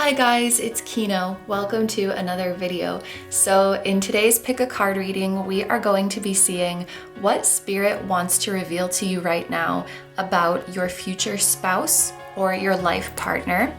Hi guys, it's Kino. Welcome to another video. So in today's pick a card reading, we are going to be seeing what spirit wants to reveal to you right now about your future spouse or your life partner.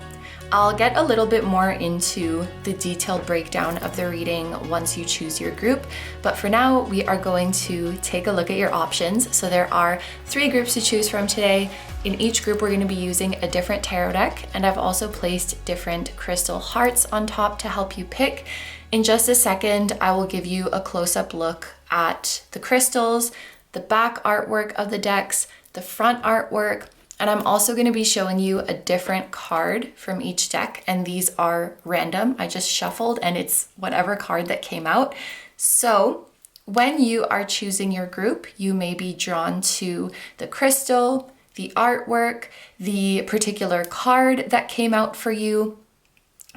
I'll get a little bit more into the detailed breakdown of the reading once you choose your group, but for now we are going to take a look at your options. So there are 3 groups to choose from today. In each group we're going to be using a different tarot deck, and I've also placed different crystal hearts on top to help you pick. In just a second I will give you a close-up look at the crystals, the back artwork of the decks, the front artwork, and I'm also going to be showing you a different card from each deck, and these are random. I just shuffled and it's whatever card that came out. So when you are choosing your group, you may be drawn to the crystal, the artwork, the particular card that came out for you.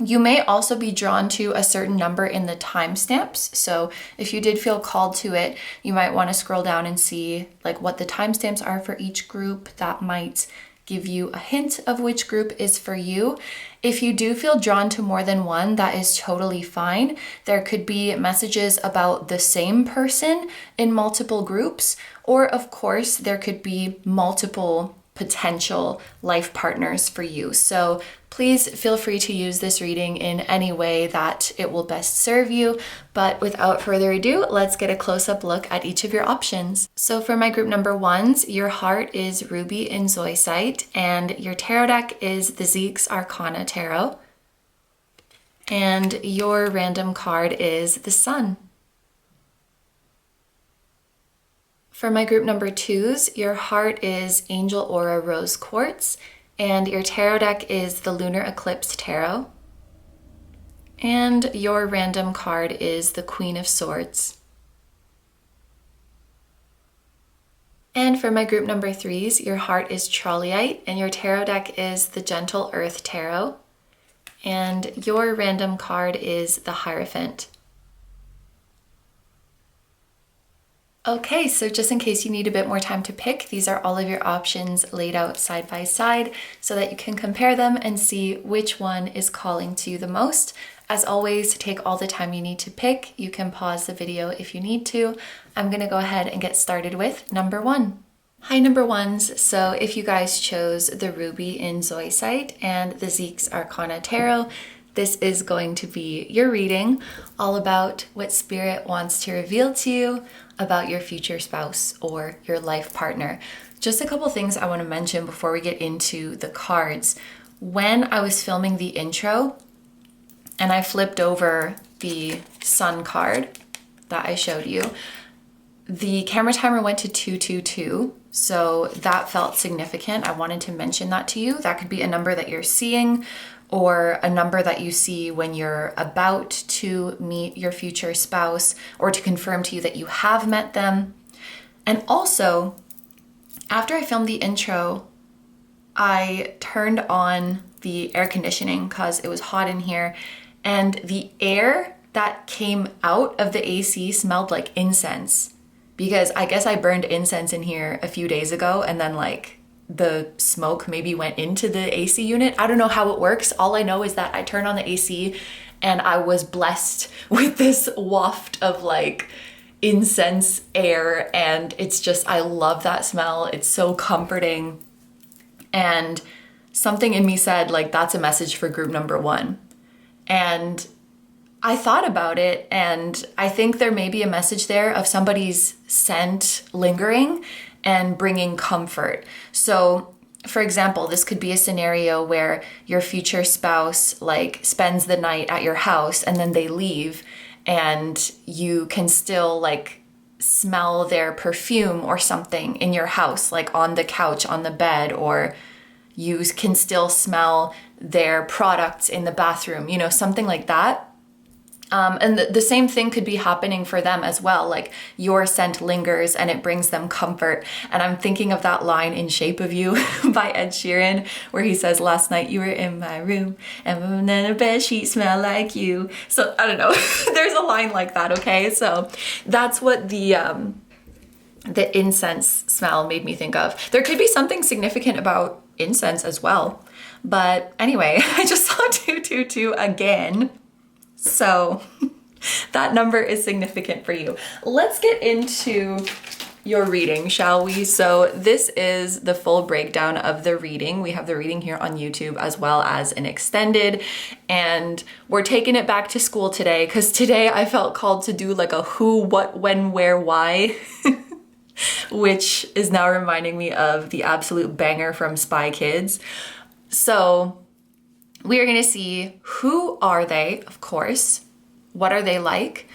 You may also be drawn to a certain number in the timestamps. So if you did feel called to it, you might want to scroll down and see like what the timestamps are for each group. That might give you a hint of which group is for you. If you do feel drawn to more than one, that is totally fine. There could be messages about the same person in multiple groups, or of course there could be multiple potential life partners for you. So please feel free to use this reading in any way that it will best serve you. But without further ado, let's get a close-up look at each of your options. So for my group number 1s, your heart is Ruby in Zoisite, and your tarot deck is the Zoisite Arcana Tarot. And your random card is the Sun. For my group number 2s, your heart is Angel Aura Rose Quartz, and your tarot deck is the Lunar Eclipse Tarot. And your random card is the Queen of Swords. And for my group number 3s, your heart is Trolleite, and your tarot deck is the Gentle Earth Tarot. And your random card is the Hierophant. Okay, so just in case you need a bit more time to pick, these are all of your options laid out side by side so that you can compare them and see which one is calling to you the most. As always, take all the time you need to pick. You can pause the video if you need to. I'm gonna go ahead and get started with number 1. Hi number 1s, so if you guys chose the Ruby in Zoisite and the Zoisite Arcana Tarot, this is going to be your reading, all about what Spirit wants to reveal to you about your future spouse or your life partner. Just a couple things I want to mention before we get into the cards. When I was filming the intro and I flipped over the Sun card that I showed you, the camera timer went to 222, so that felt significant. I wanted to mention that to you. That could be a number that you're seeing, or a number that you see when you're about to meet your future spouse, or to confirm to you that you have met them. And also, after I filmed the intro, I turned on the air conditioning because it was hot in here, and the air that came out of the AC smelled like incense, because I guess I burned incense in here a few days ago, and then like the smoke maybe went into the AC unit. I don't know how it works. All I know is that I turned on the AC and I was blessed with this waft of like incense air, and it's just, I love that smell. It's so comforting. And something in me said like, that's a message for group number 1. And I thought about it, and I think there may be a message there of somebody's scent lingering and bringing comfort. So for example, this could be a scenario where your future spouse like spends the night at your house and then they leave, and you can still like smell their perfume or something in your house, like on the couch, on the bed, or you can still smell their products in the bathroom, you know, something like that. And the same thing could be happening for them as well. Like your scent lingers and it brings them comfort. And I'm thinking of that line in Shape of You by Ed Sheeran, where he says, last night you were in my room and then a bed sheet smell like you. So I don't know, there's a line like that. Okay. So that's what the incense smell made me think of. There could be something significant about incense as well. But anyway, I just saw 222 again. So that number is significant for you. Let's get into your reading, shall we? So this is the full breakdown of the reading. We have the reading here on YouTube as well as an extended, and we're taking it back to school today because today I felt called to do like a who, what, when, where, why, which is now reminding me of the absolute banger from Spy Kids. So we are going to see who are they, of course, what are they like?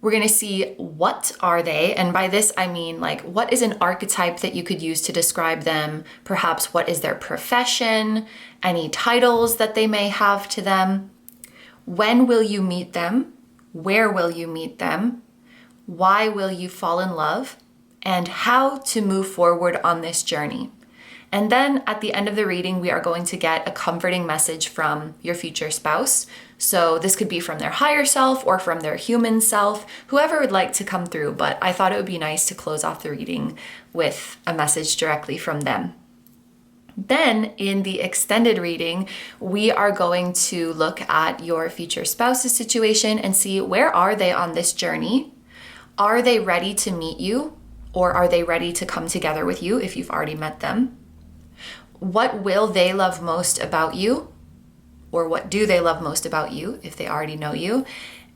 We're gonna see what are they, and by this I mean like what is an archetype that you could use to describe them, perhaps what is their profession, any titles that they may have to them, when will you meet them, where will you meet them, why will you fall in love, and how to move forward on this journey. And then at the end of the reading, we are going to get a comforting message from your future spouse. So this could be from their higher self or from their human self, whoever would like to come through. But I thought it would be nice to close off the reading with a message directly from them. Then in the extended reading, we are going to look at your future spouse's situation and see where are they on this journey? Are they ready to meet you? Or are they ready to come together with you if you've already met them? What will they love most about you? Or what do they love most about you if they already know you?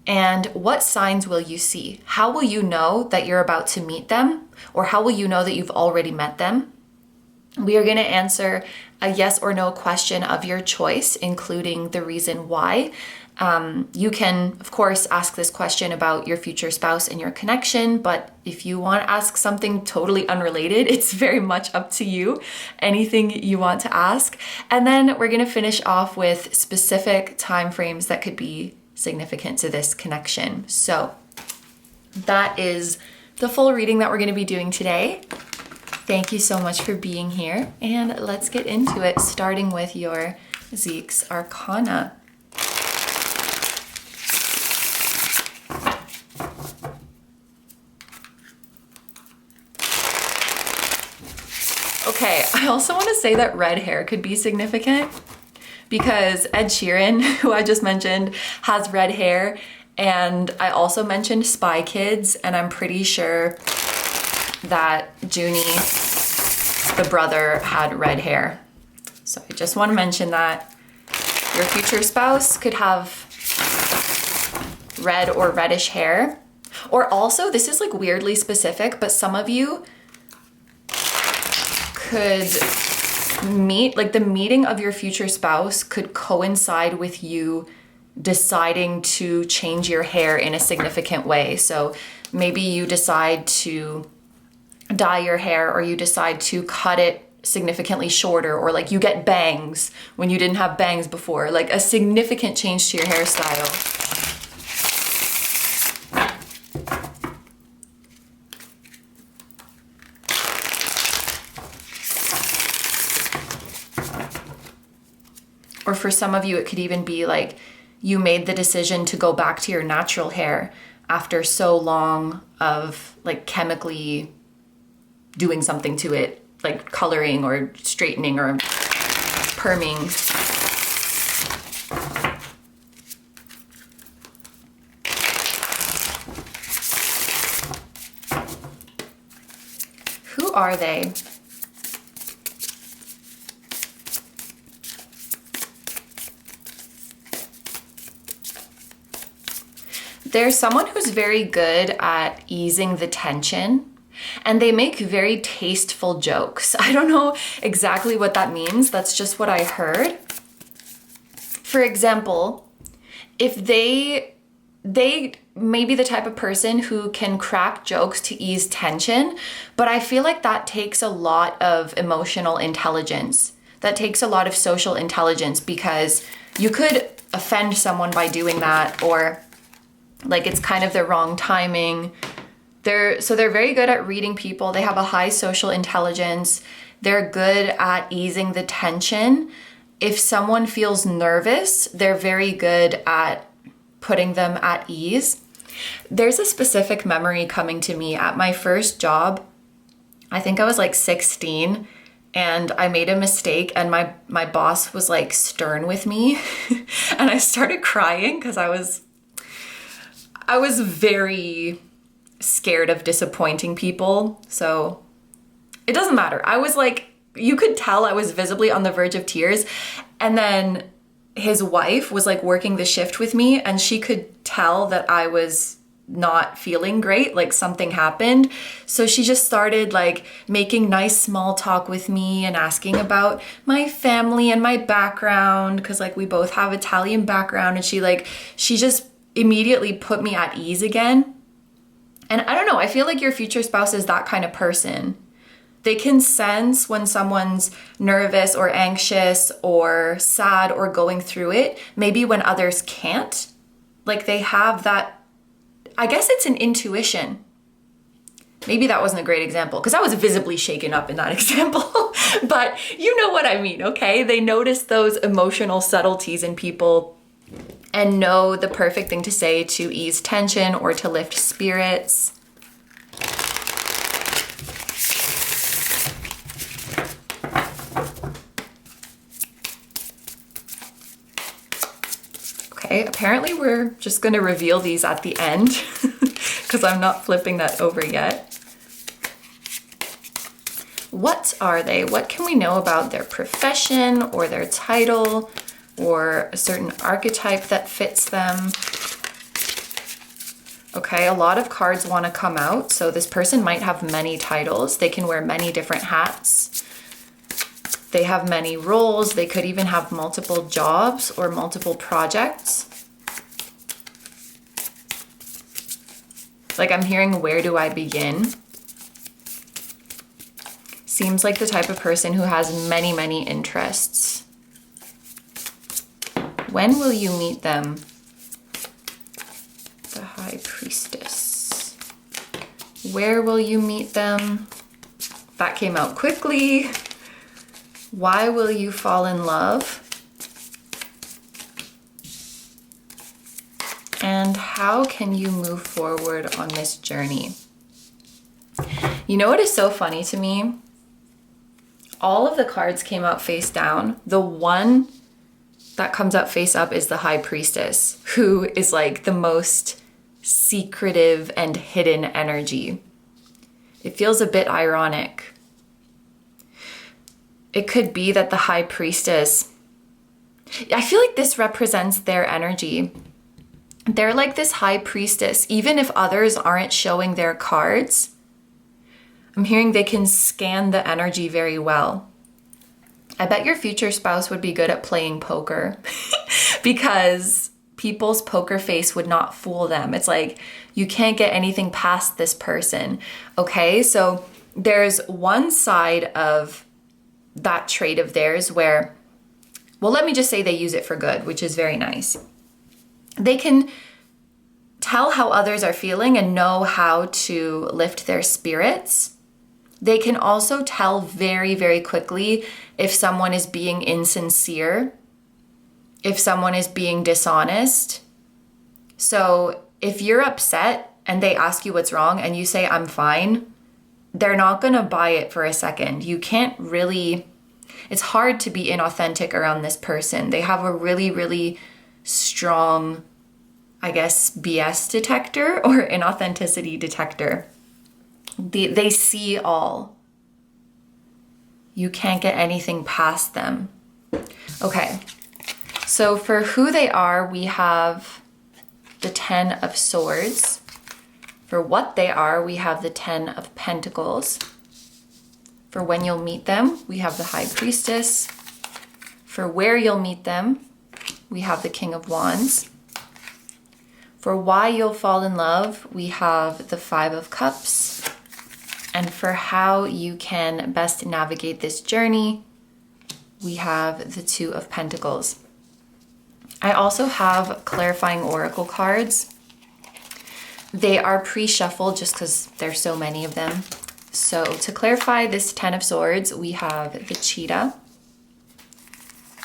And what signs will you see? How will you know that you're about to meet them? Or how will you know that you've already met them? We are going to answer a yes or no question of your choice, including the reason why. You can, of course, ask this question about your future spouse and your connection, but if you want to ask something totally unrelated, it's very much up to you, anything you want to ask. And then we're going to finish off with specific time frames that could be significant to this connection. So that is the full reading that we're going to be doing today. Thank you so much for being here, and let's get into it, starting with your Zeke's Arcana. Okay, I also want to say that red hair could be significant because Ed Sheeran, who I just mentioned, has red hair, and I also mentioned Spy Kids, and I'm pretty sure that Junie, the brother, had red hair. So I just want to mention that your future spouse could have red or reddish hair. Or also, this is like weirdly specific, but some of you could meet, like the meeting of your future spouse could coincide with you deciding to change your hair in a significant way. So maybe you decide to dye your hair, or you decide to cut it significantly shorter, or like you get bangs when you didn't have bangs before, like a significant change to your hairstyle. Or for some of you, it could even be like you made the decision to go back to your natural hair after so long of like chemically doing something to it, like coloring or straightening or perming. Who are they? They're someone who's very good at easing the tension, and they make very tasteful jokes. I don't know exactly what that means. That's just what I heard. For example, if they may be the type of person who can crack jokes to ease tension, but I feel like that takes a lot of emotional intelligence. That takes a lot of social intelligence, because you could offend someone by doing that, or like it's kind of the wrong timing. They're very good at reading people. They have a high social intelligence. They're good at easing the tension. If someone feels nervous, they're very good at putting them at ease. There's a specific memory coming to me at my first job. I think I was like 16, and I made a mistake, and my boss was like stern with me and I started crying because I was very scared of disappointing people. So it doesn't matter. I was like, you could tell I was visibly on the verge of tears. And then his wife was like working the shift with me, and she could tell that I was not feeling great, like something happened. So she just started like making nice small talk with me and asking about my family and my background, because like we both have Italian background, and she just immediately put me at ease again. And I don't know, I feel like your future spouse is that kind of person. They can sense when someone's nervous or anxious or sad or going through it, maybe when others can't. Like they have that, I guess it's an intuition. Maybe that wasn't a great example because I was visibly shaken up in that example, but you know what I mean, okay? They notice those emotional subtleties in people and know the perfect thing to say to ease tension or to lift spirits. Okay, apparently we're just going to reveal these at the end because I'm not flipping that over yet. What are they? What can we know about their profession or their title or a certain archetype that fits them? Okay, a lot of cards want to come out. So this person might have many titles. They can wear many different hats. They have many roles. They could even have multiple jobs or multiple projects. Like I'm hearing, where do I begin? Seems like the type of person who has many, many interests. When will you meet them? The High Priestess. Where will you meet them? That came out quickly. Why will you fall in love? And how can you move forward on this journey? You know what is so funny to me? All of the cards came out face down. The one that comes out face up is the High Priestess, who is like the most secretive and hidden energy. It feels a bit ironic. It could be that the High Priestess, I feel like this represents their energy. They're like this High Priestess, even if others aren't showing their cards. I'm hearing they can scan the energy very well. I bet your future spouse would be good at playing poker because people's poker face would not fool them. It's like, you can't get anything past this person. Okay, so there's one side of that trait of theirs where, well, let me just say they use it for good, which is very nice. They can tell how others are feeling and know how to lift their spirits. They can also tell very, very quickly if someone is being insincere, if someone is being dishonest. So if you're upset and they ask you what's wrong and you say, I'm fine, they're not going to buy it for a second. You can't really, it's hard to be inauthentic around this person. They have a really, really strong, I guess, BS detector or inauthenticity detector. They see all. You can't get anything past them. Okay, so for who they are, we have the 10 of Swords. For what they are, we have the 10 of Pentacles. For when you'll meet them, we have the High Priestess. For where you'll meet them, we have the King of Wands. For why you'll fall in love, we have the 5 of Cups. And for how you can best navigate this journey, we have the 2 of Pentacles. I also have clarifying oracle cards. They are pre-shuffled just because there's so many of them. So to clarify this 10 of Swords, we have the Cheetah.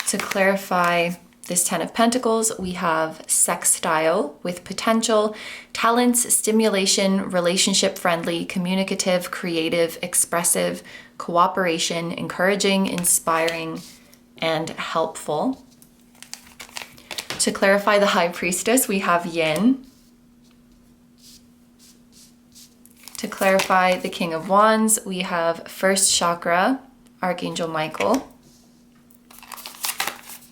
To clarify this 10 of Pentacles, we have sextile with potential, talents, stimulation, relationship friendly, communicative, creative, expressive, cooperation, encouraging, inspiring, and helpful. To clarify the High Priestess, we have yin. To clarify the King of Wands, we have first chakra, Archangel Michael.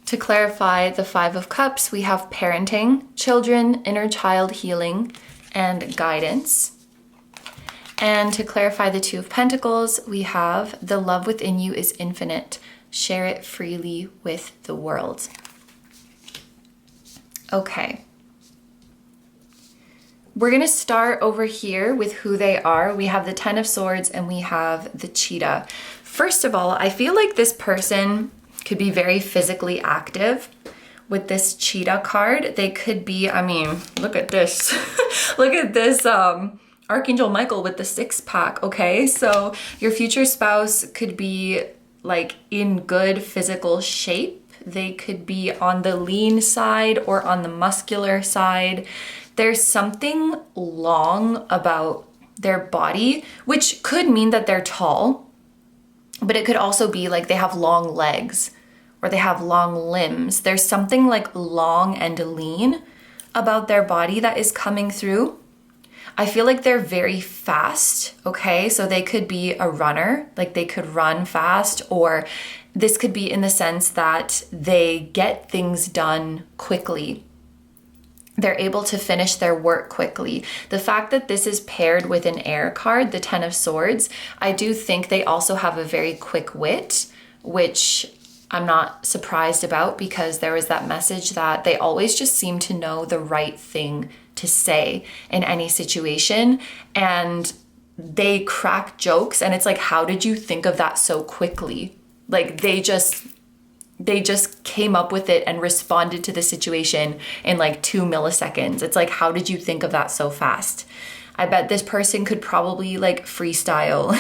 To clarify the Five of Cups, we have parenting, children, inner child healing, and guidance. And to clarify the Two of Pentacles, we have the love within you is infinite. Share it freely with the world. Okay. We're going to start over here with who they are. We have the 10 of Swords and we have the cheetah. First of all, I feel like this person could be very physically active. With this cheetah card, they could be, I mean, look at this. Look at this Archangel Michael with the 6-pack, okay? So your future spouse could be like in good physical shape. They could be on the lean side or on the muscular side. There's something long about their body, which could mean that they're tall, but it could also be like they have long legs or they have long limbs. There's something like long and lean about their body that is coming through. I feel like they're very fast, okay? So they could be a runner, like they could run fast, or this could be in the sense that they get things done quickly. They're able to finish their work quickly. The fact that this is paired with an air card, the 10 of Swords, I do think they also have a very quick wit, which I'm not surprised about because there was that message that they always just seem to know the right thing to say in any situation. And they crack jokes and it's like, how did you think of that so quickly? Like they just came up with it and responded to the situation in like 2 milliseconds. It's like, how did you think of that so fast? I bet this person could probably like freestyle.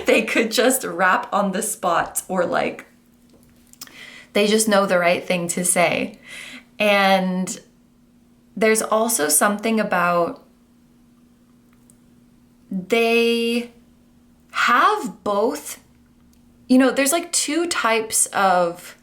They could just rap on the spot, or like, they just know the right thing to say. And there's also something about they have both. You know, there's like 2 types of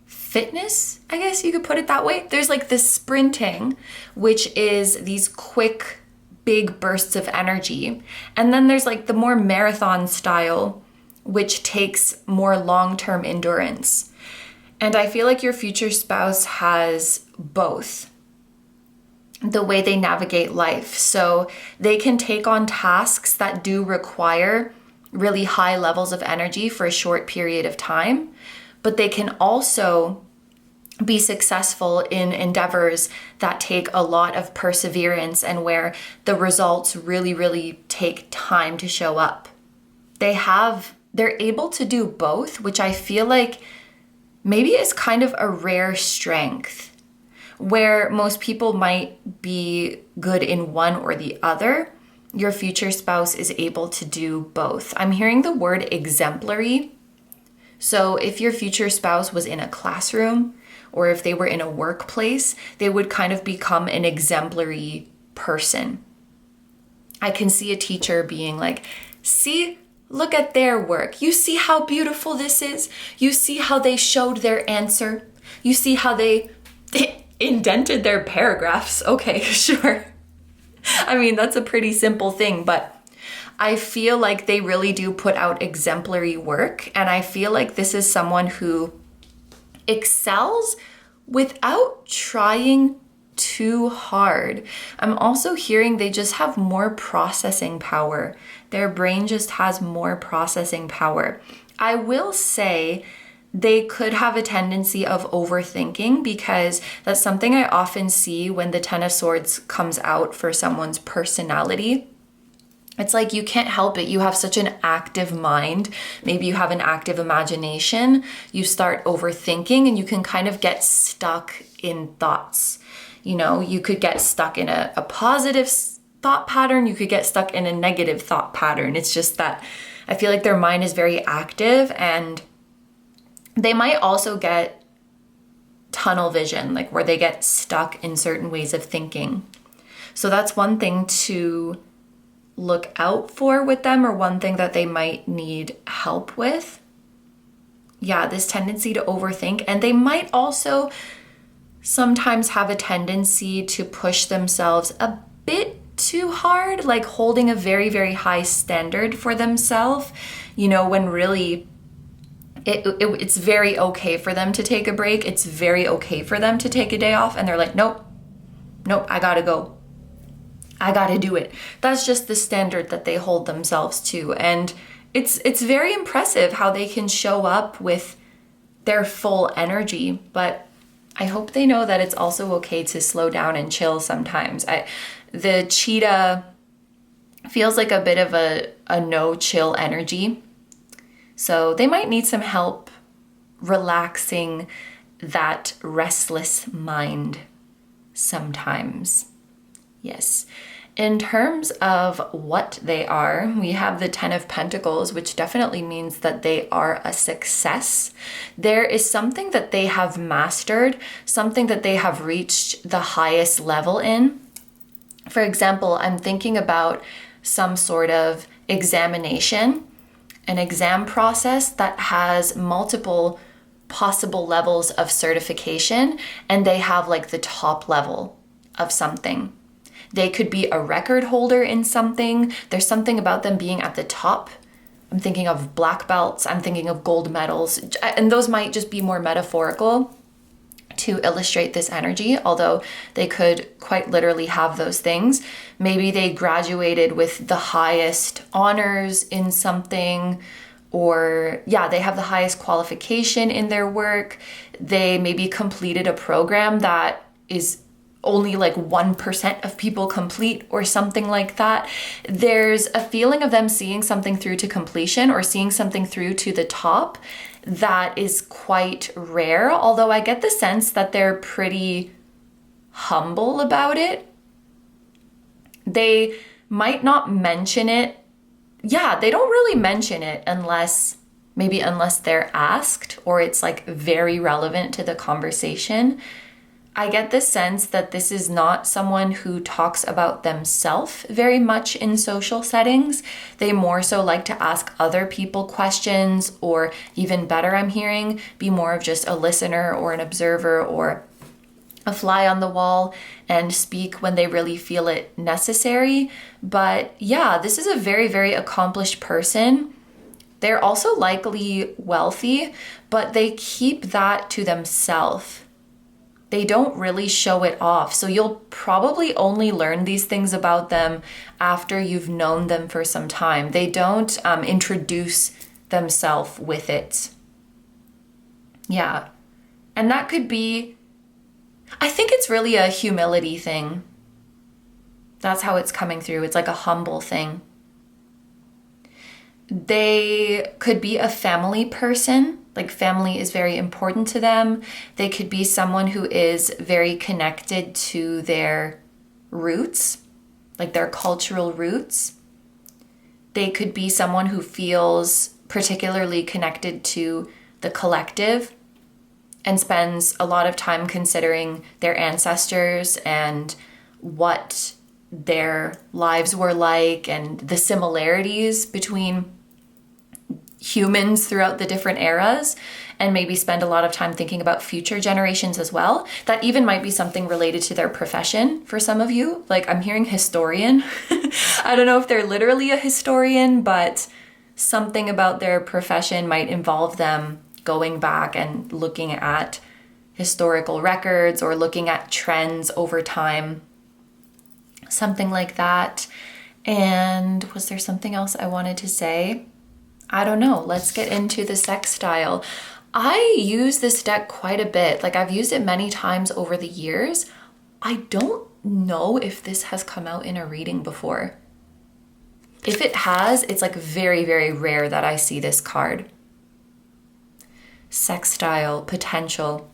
fitness, I guess you could put it that way. There's like the sprinting, which is these quick, big bursts of energy. And then there's like the more marathon style, which takes more long-term endurance. And I feel like your future spouse has both, the way they navigate life. So they can take on tasks that do require really high levels of energy for a short period of time, but they can also be successful in endeavors that take a lot of perseverance and where the results really, really take time to show up. They're able to do both, which I feel like maybe is kind of a rare strength, where most people might be good in one or the other. Your future spouse is able to do both. I'm hearing the word exemplary. So if your future spouse was in a classroom or if they were in a workplace, they would kind of become an exemplary person. I can see a teacher being like, see, look at their work. You see how beautiful this is? You see how they showed their answer? You see how they indented their paragraphs? Okay, sure. I mean, that's a pretty simple thing, but I feel like they really do put out exemplary work. And I feel like this is someone who excels without trying too hard. I'm also hearing they just have more processing power. Their brain just has more processing power. I will say they could have a tendency of overthinking, because that's something I often see when the 10 of Swords comes out for someone's personality. It's like you can't help it. You have such an active mind. Maybe you have an active imagination. You start overthinking and you can kind of get stuck in thoughts. You know, you could get stuck in a positive thought pattern. You could get stuck in a negative thought pattern. It's just that I feel like their mind is very active, and they might also get tunnel vision, like where they get stuck in certain ways of thinking. So that's one thing to look out for with them, or one thing that they might need help with. Yeah, this tendency to overthink. And they might also sometimes have a tendency to push themselves a bit too hard, like holding a very, very high standard for themselves, when really it's very okay for them to take a break. It's very okay for them to take a day off. And they're like, nope, I gotta go. I gotta do it. That's just the standard that they hold themselves to. And it's very impressive how they can show up with their full energy. But I hope they know that it's also okay to slow down and chill sometimes. The cheetah feels like a bit of a no chill energy. So they might need some help relaxing that restless mind sometimes. Yes. In terms of what they are, we have the 10 of Pentacles, which definitely means that they are a success. There is something that they have mastered, something that they have reached the highest level in. For example, I'm thinking about some sort of examination, an exam process that has multiple possible levels of certification, and they have like the top level of something. They could be a record holder in something. There's something about them being at the top. I'm thinking of black belts. I'm thinking of gold medals. And those might just be more metaphorical to illustrate this energy, although they could quite literally have those things. Maybe they graduated with the highest honors in something, or they have the highest qualification in their work. They maybe completed a program that is only like 1% of people complete, or something like that. There's a feeling of them seeing something through to completion, or seeing something through to the top, that is quite rare. Although I get the sense that they're pretty humble about it. They might not mention it. Yeah, they don't really mention it unless they're asked, or it's like very relevant to the conversation. I get the sense that this is not someone who talks about themselves very much in social settings. They more so like to ask other people questions, or even better, I'm hearing, be more of just a listener or an observer or a fly on the wall, and speak when they really feel it necessary. But yeah, this is a very, very accomplished person. They're also likely wealthy, but they keep that to themselves. They don't really show it off. So you'll probably only learn these things about them after you've known them for some time. They don't introduce themselves with it. Yeah. And that could be, I think it's really a humility thing. That's how it's coming through. It's like a humble thing. They could be a family person. Like, family is very important to them. They could be someone who is very connected to their roots, like their cultural roots. They could be someone who feels particularly connected to the collective and spends a lot of time considering their ancestors and what their lives were like, and the similarities between humans throughout the different eras, and maybe spend a lot of time thinking about future generations as well. That even might be something related to their profession for some of you. Like, I'm hearing historian. I don't know if they're literally a historian, but something about their profession might involve them going back and looking at historical records, or looking at trends over time. Something like that. And was there something else I wanted to say? I don't know. Let's get into the sextile. I use this deck quite a bit. Like, I've used it many times over the years. I don't know if this has come out in a reading before. If it has, it's like very, very rare that I see this card. Sextile, potential.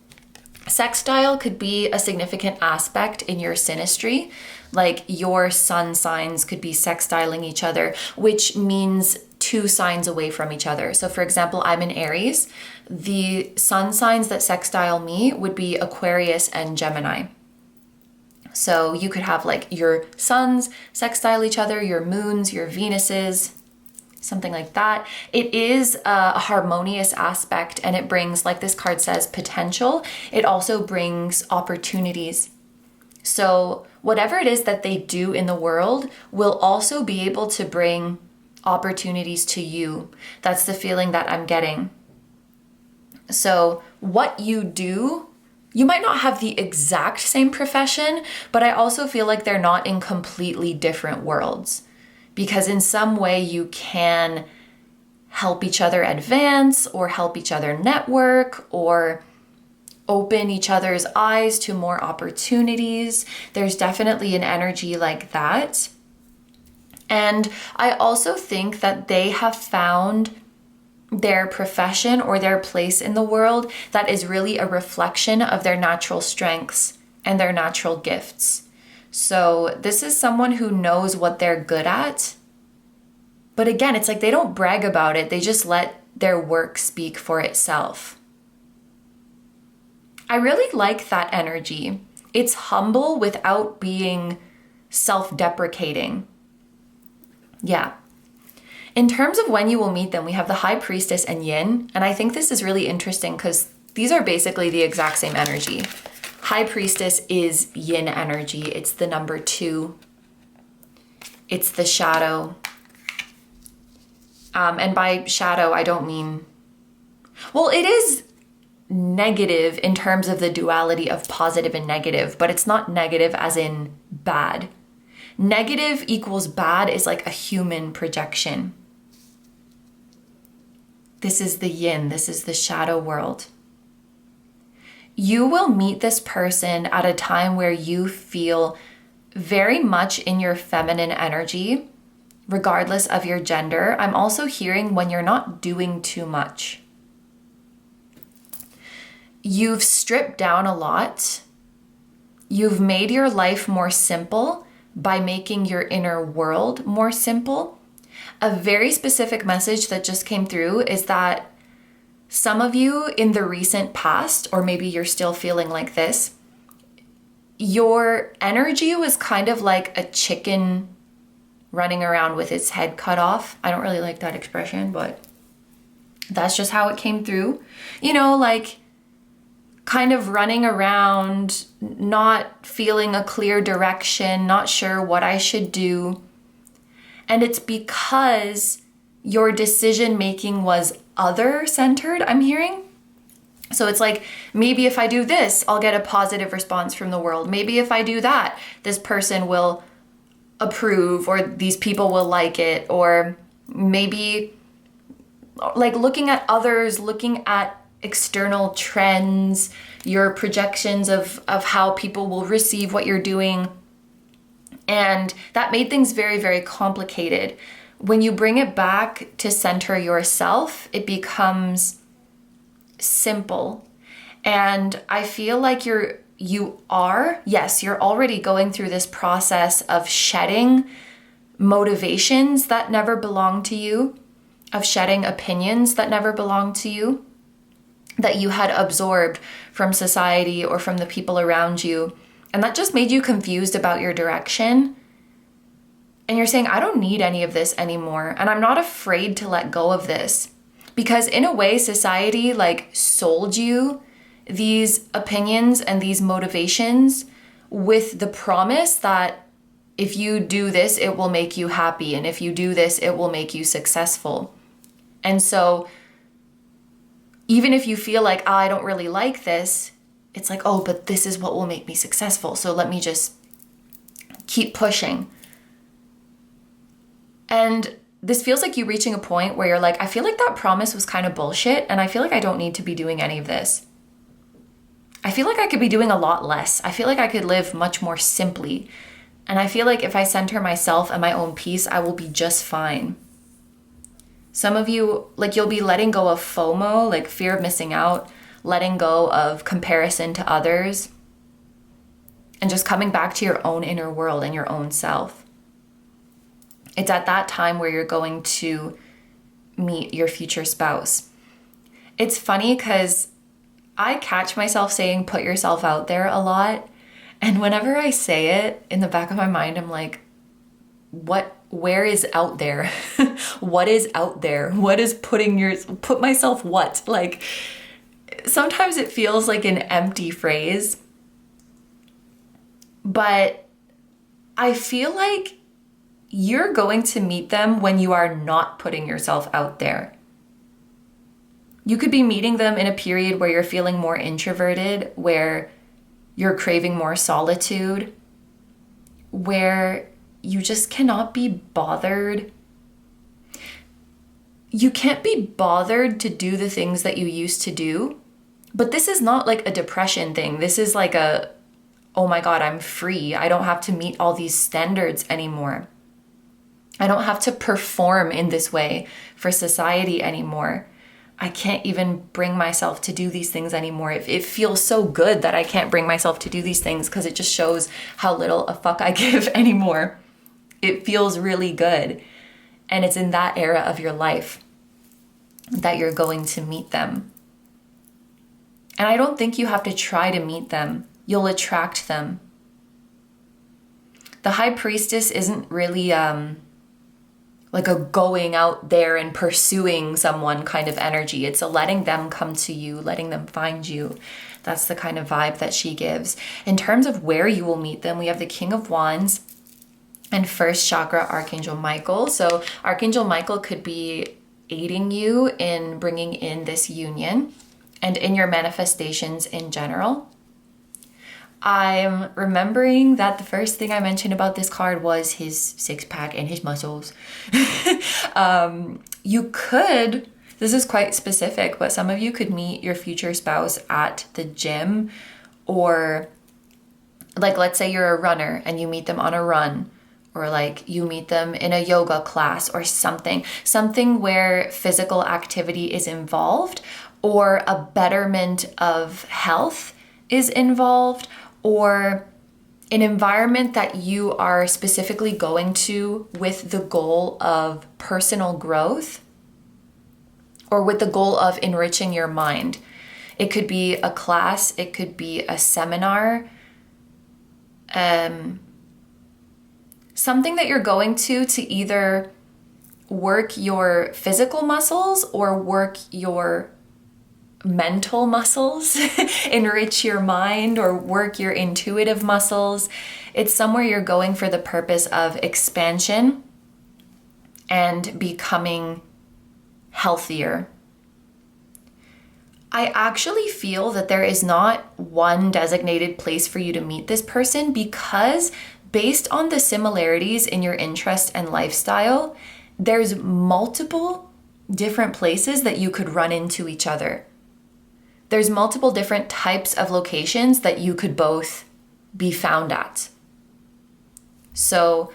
Sextile could be a significant aspect in your synastry. Like, your sun signs could be sextiling each other, which means two signs away from each other. So for example, I'm in Aries. The sun signs that sextile me would be Aquarius and Gemini. So you could have like your suns sextile each other, your moons, your Venuses, something like that. It is a harmonious aspect, and it brings, like this card says, potential. It also brings opportunities. So whatever it is that they do in the world will also be able to bring opportunities to you. That's the feeling that I'm getting. So what you do, you might not have the exact same profession, but I also feel like they're not in completely different worlds, because in some way you can help each other advance or help each other network or open each other's eyes to more opportunities. There's definitely an energy like that. And I also think that they have found their profession or their place in the world that is really a reflection of their natural strengths and their natural gifts. So this is someone who knows what they're good at. But again, it's like they don't brag about it. They just let their work speak for itself. I really like that energy. It's humble without being self-deprecating. Yeah. In terms of when you will meet them, we have the High Priestess and Yin. And I think this is really interesting because these are basically the exact same energy. High Priestess is Yin energy. It's the number 2. It's the shadow. And by shadow, I don't mean... Well, it is negative in terms of the duality of positive and negative, but it's not negative as in bad. Negative equals bad is like a human projection. This is the yin, this is the shadow world. You will meet this person at a time where you feel very much in your feminine energy, regardless of your gender. I'm also hearing when you're not doing too much. You've stripped down a lot. You've made your life more simple by making your inner world more simple. A very specific message that just came through is that some of you in the recent past, or maybe you're still feeling like this, your energy was kind of like a chicken running around with its head cut off. I don't really like that expression, but that's just how it came through. You know, like kind of running around, not feeling a clear direction, not sure what I should do. And it's because your decision making was other-centered, I'm hearing. So it's like, maybe if I do this, I'll get a positive response from the world. Maybe if I do that, this person will approve, or these people will like it. Or maybe like looking at others, looking at external trends, your projections of how people will receive what you're doing. And that made things very, very complicated. When you bring it back to center yourself, it becomes simple. And I feel like you're already going through this process of shedding motivations that never belong to you, of shedding opinions that never belonged to you, that you had absorbed from society or from the people around you. And that just made you confused about your direction. And you're saying, I don't need any of this anymore. And I'm not afraid to let go of this. Because in a way, society like sold you these opinions and these motivations with the promise that if you do this, it will make you happy. And if you do this, it will make you successful. And so even if you feel like, I don't really like this, it's like, oh, but this is what will make me successful. So let me just keep pushing. And this feels like you reaching a point where you're like, I feel like that promise was kind of bullshit, and I feel like I don't need to be doing any of this. I feel like I could be doing a lot less. I feel like I could live much more simply. And I feel like if I center myself and my own peace, I will be just fine. Some of you, like, you'll be letting go of FOMO, like fear of missing out, letting go of comparison to others, and just coming back to your own inner world and your own self. It's at that time where you're going to meet your future spouse. It's funny because I catch myself saying put yourself out there a lot. And whenever I say it, in the back of my mind, I'm like, where is out there? What is out there? What is put myself what? Like, sometimes it feels like an empty phrase, but I feel like you're going to meet them when you are not putting yourself out there. You could be meeting them in a period where you're feeling more introverted, where you're craving more solitude, where you just cannot be bothered. You can't be bothered to do the things that you used to do. But this is not like a depression thing. This is like oh my God, I'm free. I don't have to meet all these standards anymore. I don't have to perform in this way for society anymore. I can't even bring myself to do these things anymore. It feels so good that I can't bring myself to do these things because it just shows how little a fuck I give anymore. It feels really good. And it's in that era of your life that you're going to meet them. And I don't think you have to try to meet them. You'll attract them. The High Priestess isn't really like a going out there and pursuing someone kind of energy. It's a letting them come to you, letting them find you. That's the kind of vibe that she gives. In terms of where you will meet them, we have the King of Wands and first chakra Archangel Michael. So Archangel Michael could be aiding you in bringing in this union and in your manifestations in general. I'm remembering that the first thing I mentioned about this card was his six-pack and his muscles. You could, this is quite specific, but some of you could meet your future spouse at the gym, or like, let's say you're a runner and you meet them on a run, or like you meet them in a yoga class or something where physical activity is involved, or a betterment of health is involved, or an environment that you are specifically going to with the goal of personal growth or with the goal of enriching your mind. It could be a class, it could be a seminar, something that you're going to either work your physical muscles or work your mental muscles, enrich your mind, or work your intuitive muscles. It's somewhere you're going for the purpose of expansion and becoming healthier. I actually feel that there is not one designated place for you to meet this person, because based on the similarities in your interest and lifestyle, there's multiple different places that you could run into each other. There's multiple different types of locations that you could both be found at. So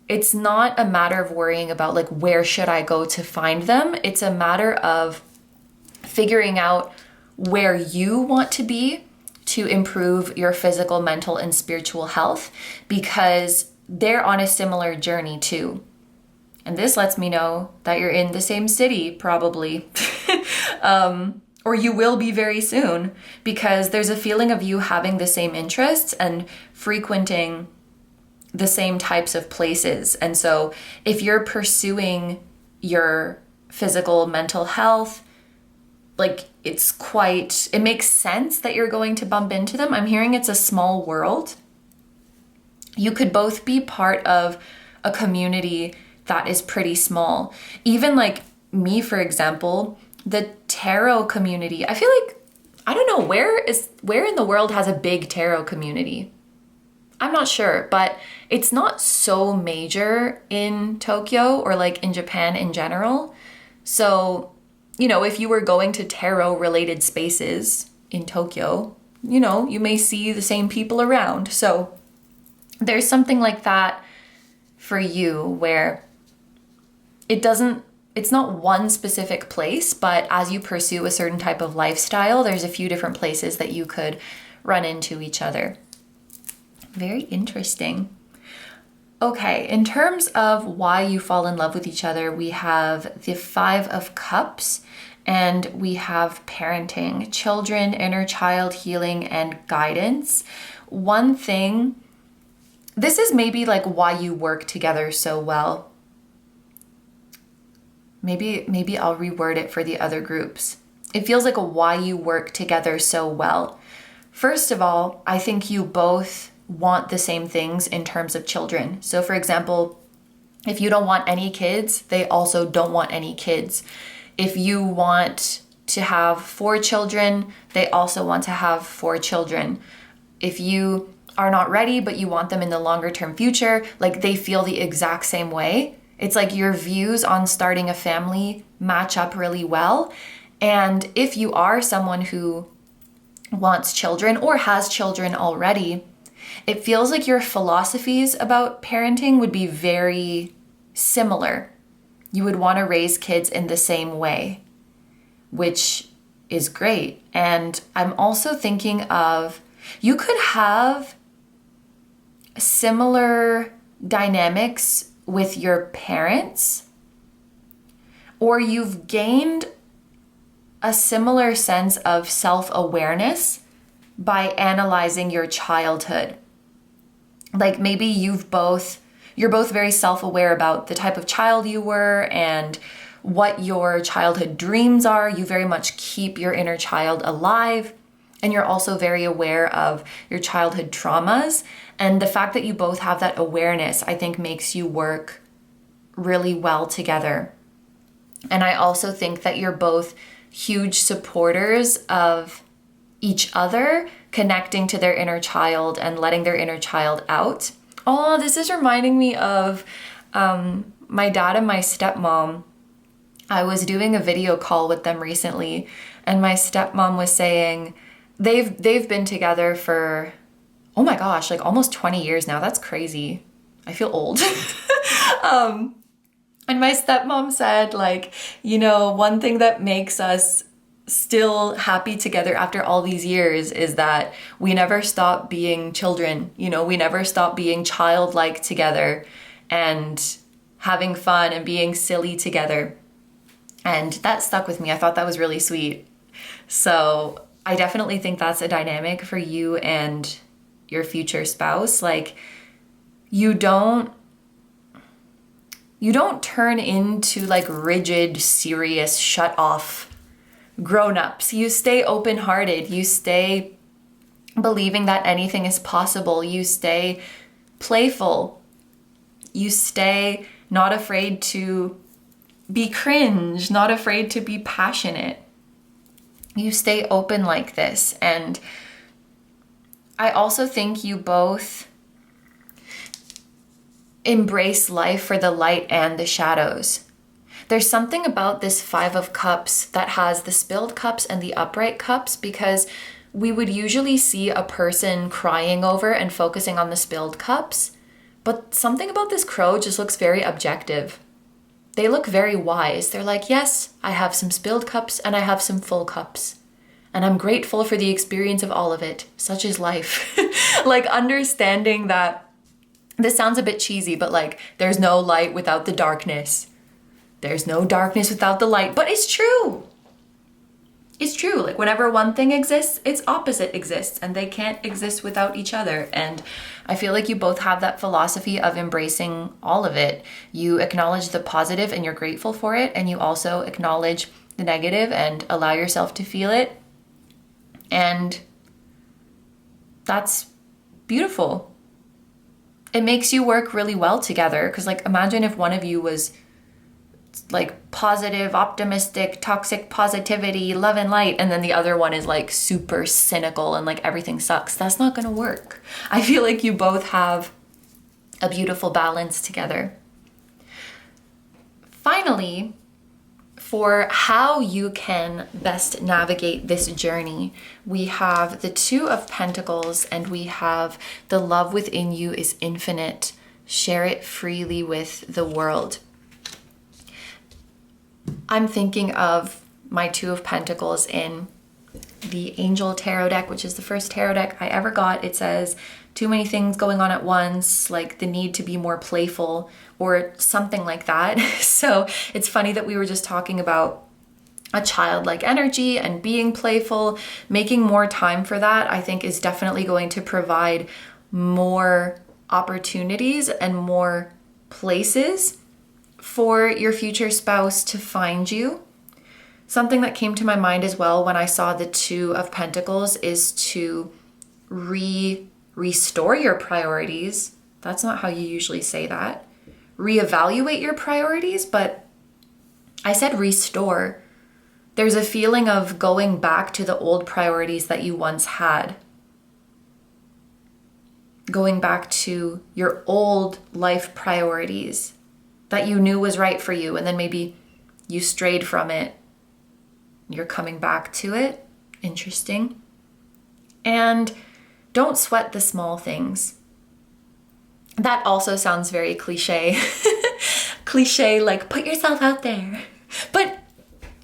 it's not a matter of worrying about like, where should I go to find them? It's a matter of figuring out where you want to be to improve your physical, mental, and spiritual health, because they're on a similar journey too. And this lets me know that you're in the same city, probably. Or you will be very soon, because there's a feeling of you having the same interests and frequenting the same types of places. And so if you're pursuing your physical, mental health, like it makes sense that you're going to bump into them. I'm hearing it's a small world. You could both be part of a community that is pretty small. Even like me, for example, the tarot community, I feel like, I don't know, where in the world has a big tarot community? I'm not sure, but it's not so major in Tokyo or like in Japan in general. So, if you were going to tarot related spaces in Tokyo, you may see the same people around. So there's something like that for you where it's not one specific place, but as you pursue a certain type of lifestyle, there's a few different places that you could run into each other. Very interesting. Okay, in terms of why you fall in love with each other, we have the Five of Cups and we have parenting, children, inner child healing, and guidance. One thing, this is maybe like why you work together so well. Maybe I'll reword it for the other groups. It feels like a why you work together so well. First of all, I think you both want the same things in terms of children. So for example, if you don't want any kids, they also don't want any kids. If you want to have 4 children, they also want to have 4 children. If you are not ready, but you want them in the longer term future, like they feel the exact same way. It's like your views on starting a family match up really well. And if you are someone who wants children or has children already, it feels like your philosophies about parenting would be very similar. You would want to raise kids in the same way, which is great. And I'm also thinking of, you could have similar dynamics with your parents, or you've gained a similar sense of self-awareness by analyzing your childhood. Like maybe you're both very self-aware about the type of child you were and what your childhood dreams are. You very much keep your inner child alive, and you're also very aware of your childhood traumas. And the fact that you both have that awareness, I think, makes you work really well together. And I also think that you're both huge supporters of each other, connecting to their inner child and letting their inner child out. Oh, this is reminding me of my dad and my stepmom. I was doing a video call with them recently, and my stepmom was saying they've been together for, oh my gosh, like almost 20 years now. That's crazy. I feel old. And my stepmom said, like, you know, one thing that makes us still happy together after all these years is that we never stop being children. You know, we never stop being childlike together and having fun and being silly together. And that stuck with me. I thought that was really sweet. So I definitely think that's a dynamic for you and your future spouse. Like, you don't turn into like rigid, serious, shut off grown-ups. You stay open-hearted. You stay believing that anything is possible. You stay playful. You stay not afraid to be cringe, not afraid to be passionate. You stay open like this. And I also think you both embrace life for the light and the shadows. There's something about this Five of Cups that has the spilled cups and the upright cups, because we would usually see a person crying over and focusing on the spilled cups, but something about this crow just looks very objective. They look very wise. They're like, yes, I have some spilled cups and I have some full cups, and I'm grateful for the experience of all of it. Such is life. Like, understanding that this sounds a bit cheesy, but like, there's no light without the darkness. There's no darkness without the light, but it's true. It's true. Like, whenever one thing exists, its opposite exists, and they can't exist without each other. And I feel like you both have that philosophy of embracing all of it. You acknowledge the positive and you're grateful for it, and you also acknowledge the negative and allow yourself to feel it. And that's beautiful. It makes you work really well together, because like, imagine if one of you was like positive, optimistic, toxic positivity, love and light, and then the other one is like super cynical and like everything sucks. That's not gonna work. I feel like you both have a beautiful balance together. Finally, for how you can best navigate this journey, we have the Two of Pentacles and we have the love within you is infinite. Share it freely with the world. I'm thinking of my Two of Pentacles in the Angel Tarot deck, which is the first tarot deck I ever got, it says too many things going on at once, like the need to be more playful or something like that. So it's funny that we were just talking about a childlike energy and being playful. Making more time for that, I think, is definitely going to provide more opportunities and more places for your future spouse to find you. Something that came to my mind as well when I saw the Two of Pentacles is to restore your priorities. That's not how you usually say that. Reevaluate your priorities, but I said restore. There's a feeling of going back to the old priorities that you once had. Going back to your old life priorities that you knew was right for you, and then maybe you strayed from it. You're coming back to it. Interesting. And don't sweat the small things. That also sounds very cliche. Cliche, like put yourself out there. But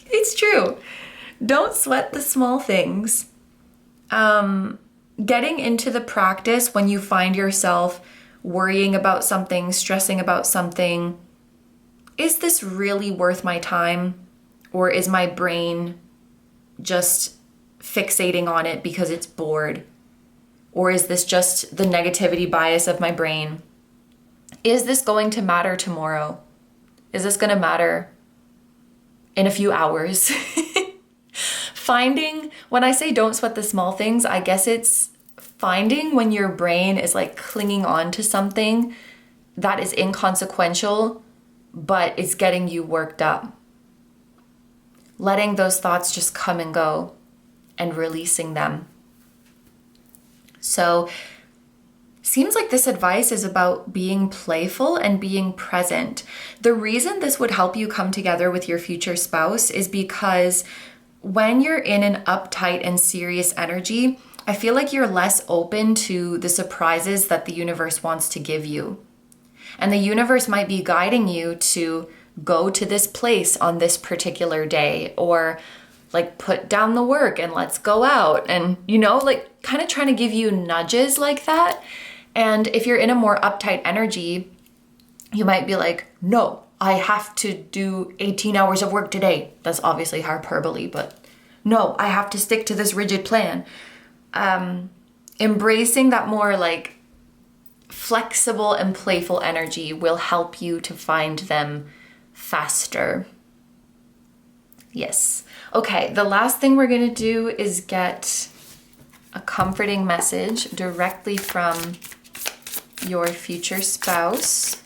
it's true. Don't sweat the small things. Getting into the practice when you find yourself worrying about something, stressing about something, is this really worth my time? Or is my brain just fixating on it because it's bored? Or is this just the negativity bias of my brain? Is this going to matter tomorrow? Is this going to matter in a few hours? Finding, when I say don't sweat the small things, I guess it's finding when your brain is like clinging on to something that is inconsequential, but it's getting you worked up. Letting those thoughts just come and go and releasing them. So, seems like this advice is about being playful and being present. The reason this would help you come together with your future spouse is because when you're in an uptight and serious energy, I feel like you're less open to the surprises that the universe wants to give you. And the universe might be guiding you to go to this place on this particular day, or like put down the work and let's go out, and like kind of trying to give you nudges like that. And if you're in a more uptight energy, you might be like, no, I have to do 18 hours of work today. That's obviously hyperbole, but no, I have to stick to this rigid plan. Embracing that more like flexible and playful energy will help you to find them faster. Yes. Okay, the last thing we're going to do is get a comforting message directly from your future spouse.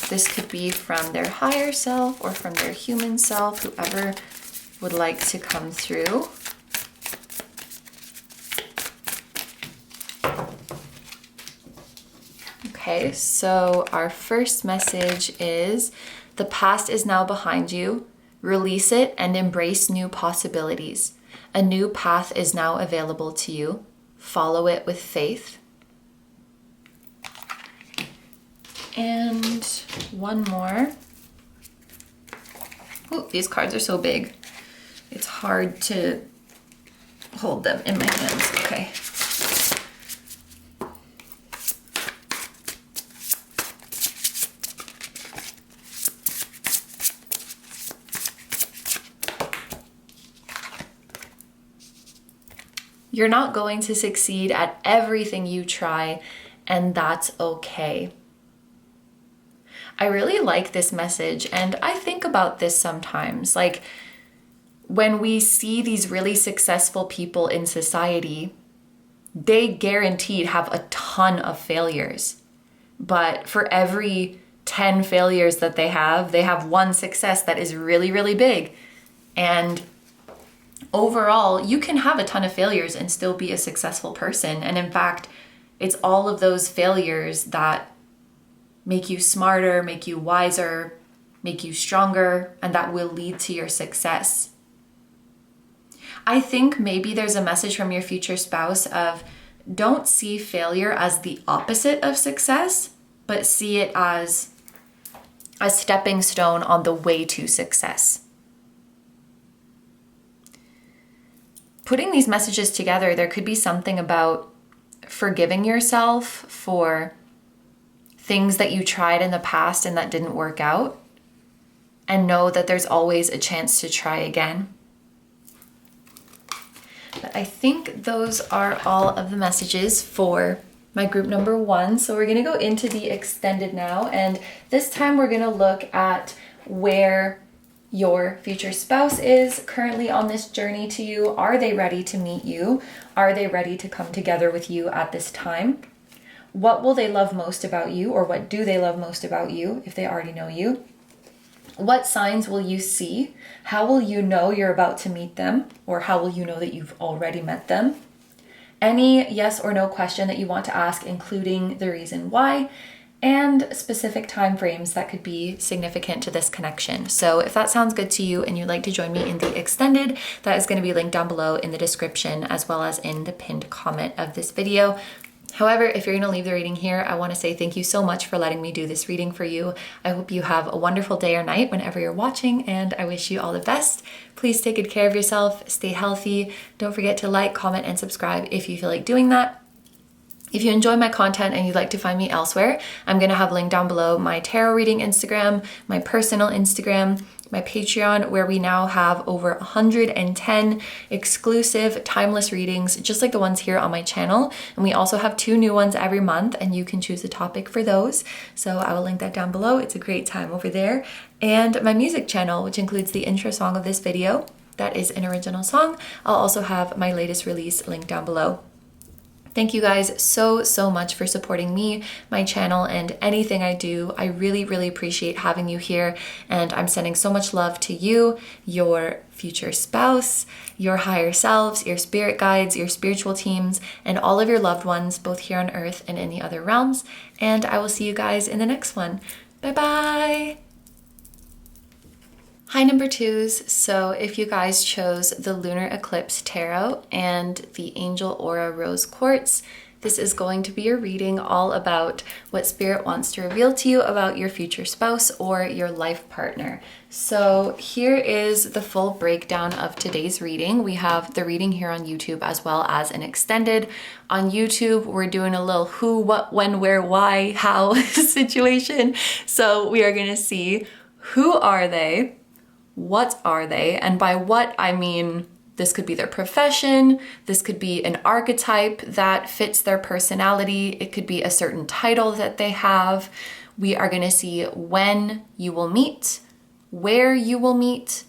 This could be from their higher self or from their human self, whoever would like to come through. Okay, so our first message is, the past is now behind you. Release it and embrace new possibilities. A new path is now available to you. Follow it with faith. And one more. Oh, these cards are so big. It's hard to hold them in my hands. Okay. You're not going to succeed at everything you try, and that's okay. I really like this message, and I think about this sometimes. Like, when we see these really successful people in society, they guaranteed have a ton of failures. But for every 10 failures that they have one success that is really, really big. And overall, you can have a ton of failures and still be a successful person. And in fact, it's all of those failures that make you smarter, make you wiser, make you stronger, and that will lead to your success. I think maybe there's a message from your future spouse of, don't see failure as the opposite of success, but see it as a stepping stone on the way to success. putting these messages together, there could be something about forgiving yourself for things that you tried in the past and that didn't work out, and know that there's always a chance to try again. But I think those are all of the messages for my group number 1. So we're going to go into the extended now, and this time we're going to look at where your future spouse is currently on this journey to you. Are they ready to meet you? Are they ready to come together with you at this time? What will they love most about you, or what do they love most about you if they already know you? What signs will you see? How will you know you're about to meet them? Or how will you know that you've already met them? Any yes or no question that you want to ask, including the reason why, and specific time frames that could be significant to this connection. So if that sounds good to you and you'd like to join me in the extended, that is going to be linked down below in the description as well as in the pinned comment of this video. However, if you're going to leave the reading here, I want to say thank you so much for letting me do this reading for you. I hope you have a wonderful day or night whenever you're watching, and I wish you all the best. Please take good care of yourself, stay healthy. Don't forget to like, comment, and subscribe if you feel like doing that. If you enjoy my content and you'd like to find me elsewhere, I'm going to have linked down below my tarot reading Instagram, my personal Instagram, my Patreon, where we now have over 110 exclusive timeless readings, just like the ones here on my channel. And we also have 2 new ones every month, and you can choose a topic for those. So I will link that down below. It's a great time over there. And my music channel, which includes the intro song of this video. That is an original song. I'll also have my latest release linked down below. Thank you guys so much for supporting me, my channel, and anything I do. I really appreciate having you here, and I'm sending so much love to you, your future spouse, your higher selves, your spirit guides, your spiritual teams, and all of your loved ones, both here on earth and in the other realms. And I will see you guys in the next one. Bye-bye! Hi number 2s, so if you guys chose the Lunar Eclipse Tarot and the Angel Aura Rose Quartz, this is going to be a reading all about what Spirit wants to reveal to you about your future spouse or your life partner. So here is the full breakdown of today's reading. We have the reading here on YouTube as well as an extended. On YouTube, we're doing a little who, what, when, where, why, how situation. So we are going to see who are they, what are they? And by what, I mean, this could be their profession, this could be an archetype that fits their personality, it could be a certain title that they have. We are going to see when you will meet, where you will meet,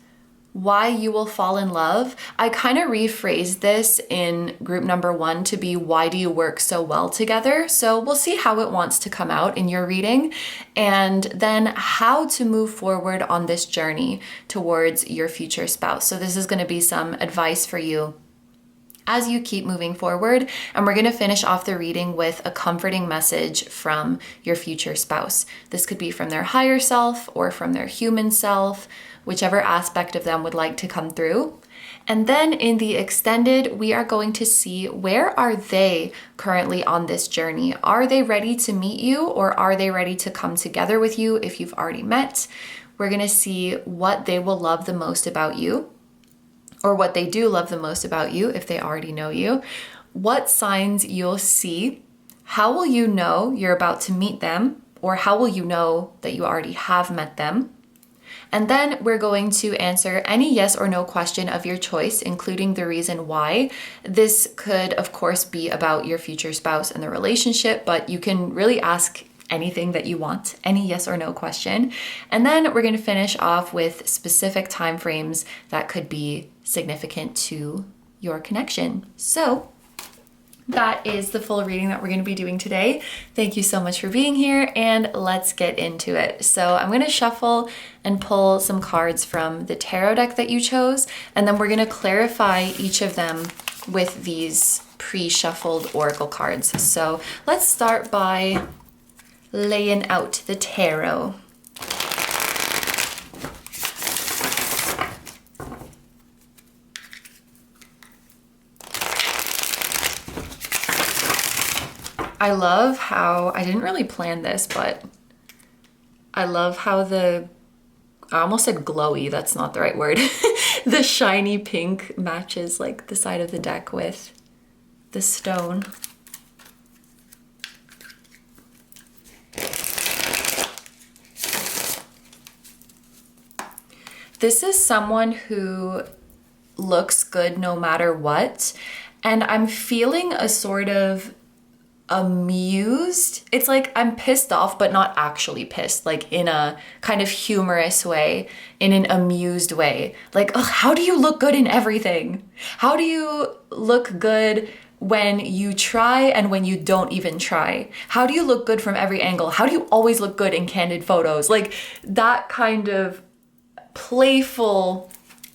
why you will fall in love. I kind of rephrased this in group number 1 to be why do you work so well together? So we'll see how it wants to come out in your reading, and then how to move forward on this journey towards your future spouse. So this is going to be some advice for you as you keep moving forward. And we're going to finish off the reading with a comforting message from your future spouse. This could be from their higher self or from their human self, whichever aspect of them would like to come through. And then in the extended, we are going to see where are they currently on this journey. Are they ready to meet you, or are they ready to come together with you if you've already met? We're going to see what they will love the most about you, or what they do love the most about you if they already know you. What signs you'll see. How will you know you're about to meet them, or how will you know that you already have met them? And then we're going to answer any yes or no question of your choice, including the reason why. This could, of course, be about your future spouse and the relationship, but you can really ask anything that you want, any yes or no question. And then we're going to finish off with specific time frames that could be significant to your connection. So that is the full reading that we're going to be doing today. Thank you so much for being here, and let's get into it. So I'm going to shuffle and pull some cards from the tarot deck that you chose, and then we're going to clarify each of them with these pre-shuffled oracle cards. So let's start by laying out the tarot. I love how, I didn't really plan this, but I love how the I almost said glowy, that's not the right word. The shiny pink matches like the side of the deck with the stone. This is someone who looks good no matter what, and I'm feeling a sort of amused. It's like I'm pissed off, but not actually pissed, like in a kind of humorous way, in an amused way. Like, ugh, how do you look good in everything? How do you look good when you try and when you don't even try? How do you look good from every angle? How do you always look good in candid photos? Like that kind of playful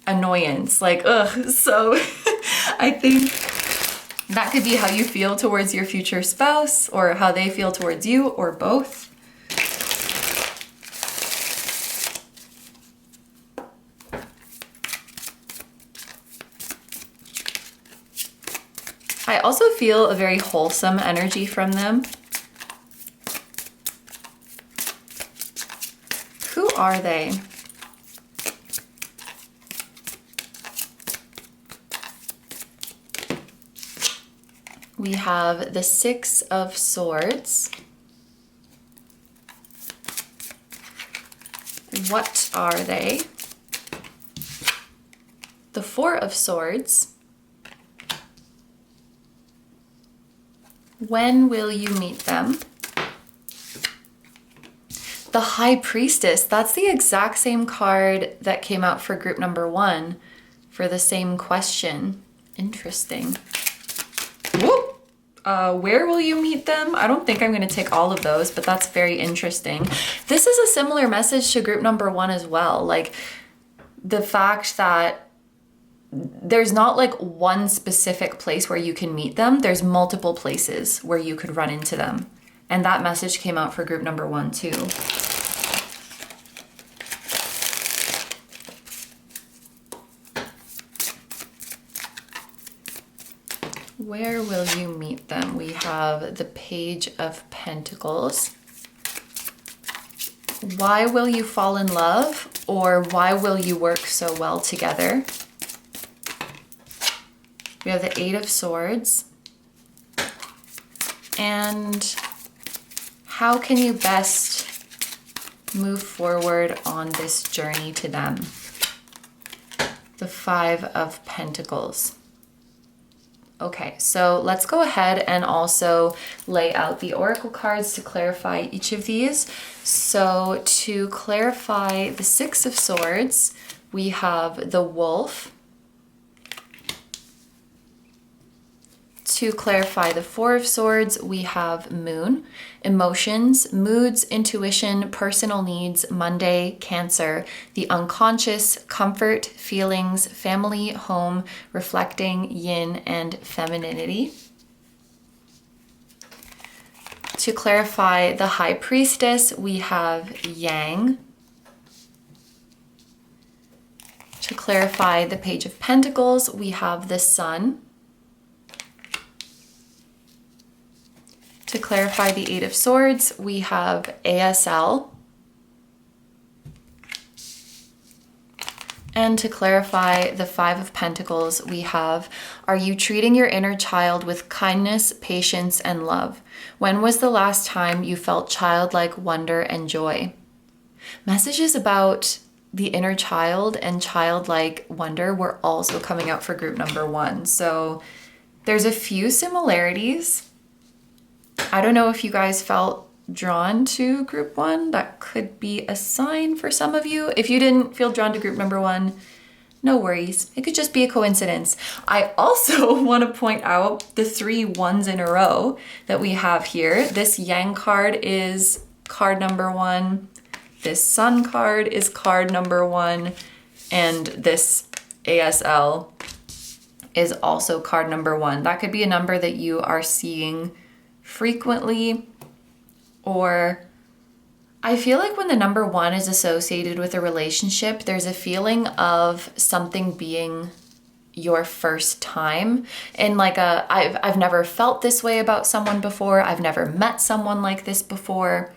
annoyance, like, ugh. So I think that could be how you feel towards your future spouse, or how they feel towards you, or both. I also feel a very wholesome energy from them. Who are they? We have the Six of Swords. What are they? The Four of Swords. When will you meet them? The High Priestess. That's the exact same card that came out for group number 1 for the same question. Interesting. Whoop! Where will you meet them? I don't think I'm going to take all of those, but that's very interesting. This is a similar message to group number 1 as well. Like the fact that there's not like one specific place where you can meet them. There's multiple places where you could run into them. And that message came out for group number 1 too. Where will you meet them? We have the Page of Pentacles. Why will you fall in love? Or why will you work so well together? We have the Eight of Swords. And how can you best move forward on this journey to them? The Five of Pentacles. Okay, so let's go ahead and also lay out the oracle cards to clarify each of these. So to clarify the Six of Swords, we have the Wolf. To clarify the Four of Swords, we have Moon, emotions, moods, intuition, personal needs, Monday, Cancer, the unconscious, comfort, feelings, family, home, reflecting, yin, and femininity. To clarify the High Priestess, we have Yang. To clarify the Page of Pentacles, we have the Sun. To clarify the Eight of Swords, we have ASL. And to clarify the Five of Pentacles, we have, are you treating your inner child with kindness, patience, and love? When was the last time you felt childlike wonder and joy? Messages about the inner child and childlike wonder were also coming out for group number 1. So there's a few similarities. I don't know if you guys felt drawn to group 1. That could be a sign for some of you. If you didn't feel drawn to group number 1, no worries. It could just be a coincidence. I also want to point out the 3 ones in a row that we have here. This Yang card is card number 1. This Sun card is card number 1. And this ASL is also card number 1. That could be a number that you are seeing frequently, or I feel like when the number 1 is associated with a relationship, there's a feeling of something being your first time, and like I've never felt this way about someone before. I've never met someone like this before.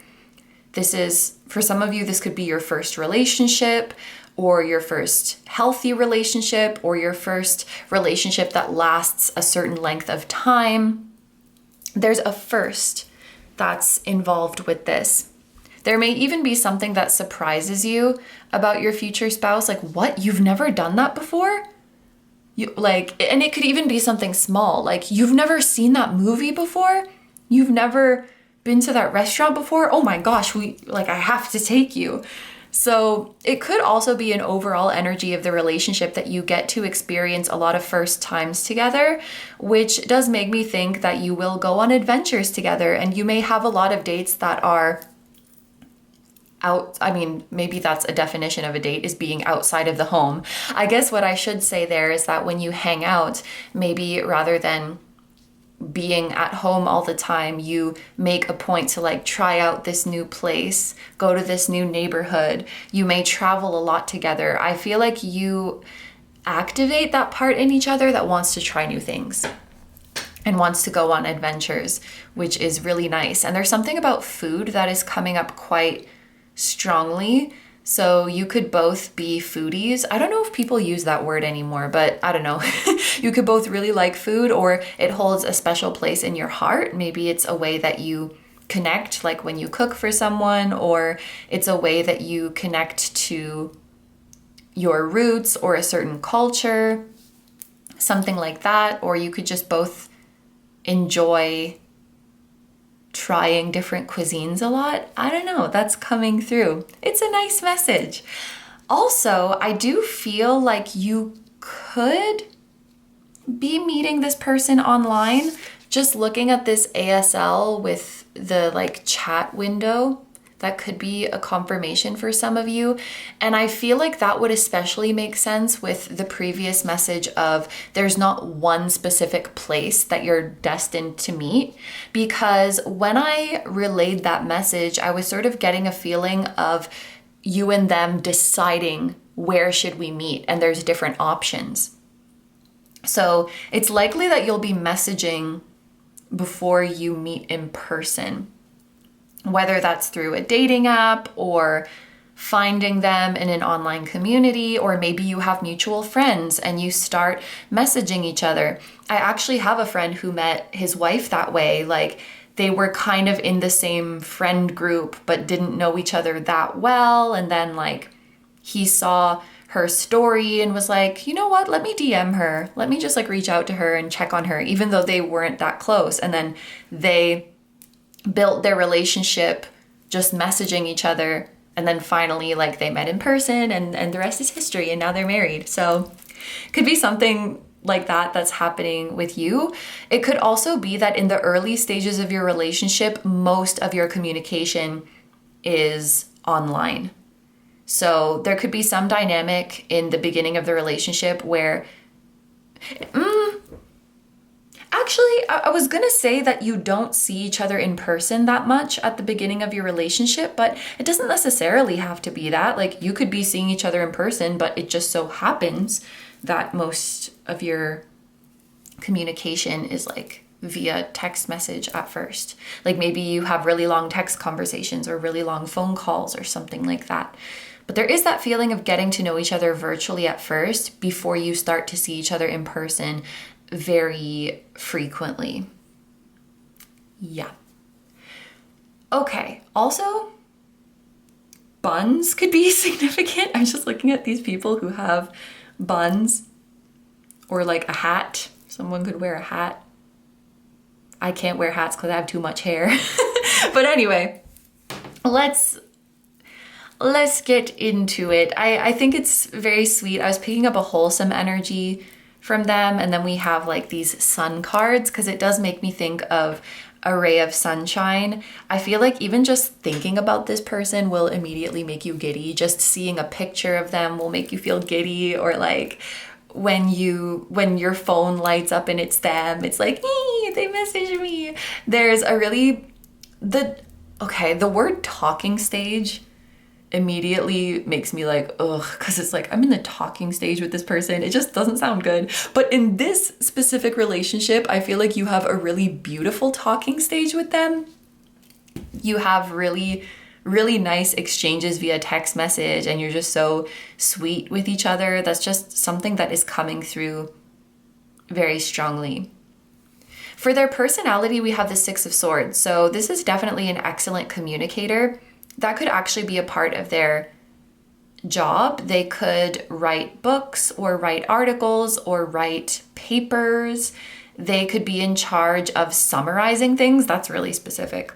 This is, for some of you, this could be your first relationship, or your first healthy relationship, or your first relationship that lasts a certain length of time. There's a first that's involved with this. There may even be something that surprises you about your future spouse. Like, what? You've never done that before? And it could even be something small. Like, you've never seen that movie before? You've never been to that restaurant before? Oh my gosh, I have to take you. So it could also be an overall energy of the relationship that you get to experience a lot of first times together, which does make me think that you will go on adventures together, and you may have a lot of dates that are out. I mean, maybe that's a definition of a date, is being outside of the home. I guess what I should say there is that when you hang out, maybe rather than being at home all the time, you make a point to try out this new place, go to this new neighborhood. You may travel a lot together. I feel like you activate that part in each other that wants to try new things and wants to go on adventures, which is really nice. And there's something about food that is coming up quite strongly. So you could both be foodies. I don't know if people use that word anymore, but I don't know. You could both really like food, or it holds a special place in your heart. Maybe it's a way that you connect, like when you cook for someone, or it's a way that you connect to your roots or a certain culture, something like that. Or you could just both enjoy trying different cuisines a lot. I don't know, that's coming through. It's a nice message. Also, I do feel like you could be meeting this person online. Just looking at this ASL with the chat window, that could be a confirmation for some of you. And I feel like that would especially make sense with the previous message of there's not one specific place that you're destined to meet. Because when I relayed that message, I was sort of getting a feeling of you and them deciding where should we meet, and there's different options. So it's likely that you'll be messaging before you meet in person, whether that's through a dating app or finding them in an online community, or maybe you have mutual friends and you start messaging each other. I actually have a friend who met his wife that way. They were kind of in the same friend group but didn't know each other that well, and then he saw her story and was like, you know what, let me DM her. Let me just reach out to her and check on her, even though they weren't that close. And then they built their relationship just messaging each other. And then finally, they met in person, and the rest is history, and now they're married. So could be something like that that's happening with you. It could also be that in the early stages of your relationship, most of your communication is online. So there could be some dynamic in the beginning of the relationship where, actually, I was gonna say that you don't see each other in person that much at the beginning of your relationship, but it doesn't necessarily have to be that. You could be seeing each other in person, but it just so happens that most of your communication is via text message at first. Maybe you have really long text conversations or really long phone calls or something like that. But there is that feeling of getting to know each other virtually at first before you start to see each other in person very frequently. Yeah. Okay, also, buns could be significant. I'm just looking at these people who have buns, or a hat. Someone could wear a hat. I can't wear hats because I have too much hair. But anyway, let's get into it. I think it's very sweet. I was picking up a wholesome energy from them, and then we have these sun cards, because it does make me think of a ray of sunshine. I feel like even just thinking about this person will immediately make you giddy. Just seeing a picture of them will make you feel giddy, or when your phone lights up and it's them, it's they messaged me. There's a really the word talking stage immediately makes me ugh, because it's I'm in the talking stage with this person. It just doesn't sound good. But in this specific relationship, I feel like you have a really beautiful talking stage with them. You have really really nice exchanges via text message and you're just so sweet with each other. That's just something that is coming through very strongly. For their personality, we have the Six of Swords. So this is definitely an excellent communicator. That could actually be a part of their job. They could write books or write articles or write papers. They could be in charge of summarizing things. That's really specific.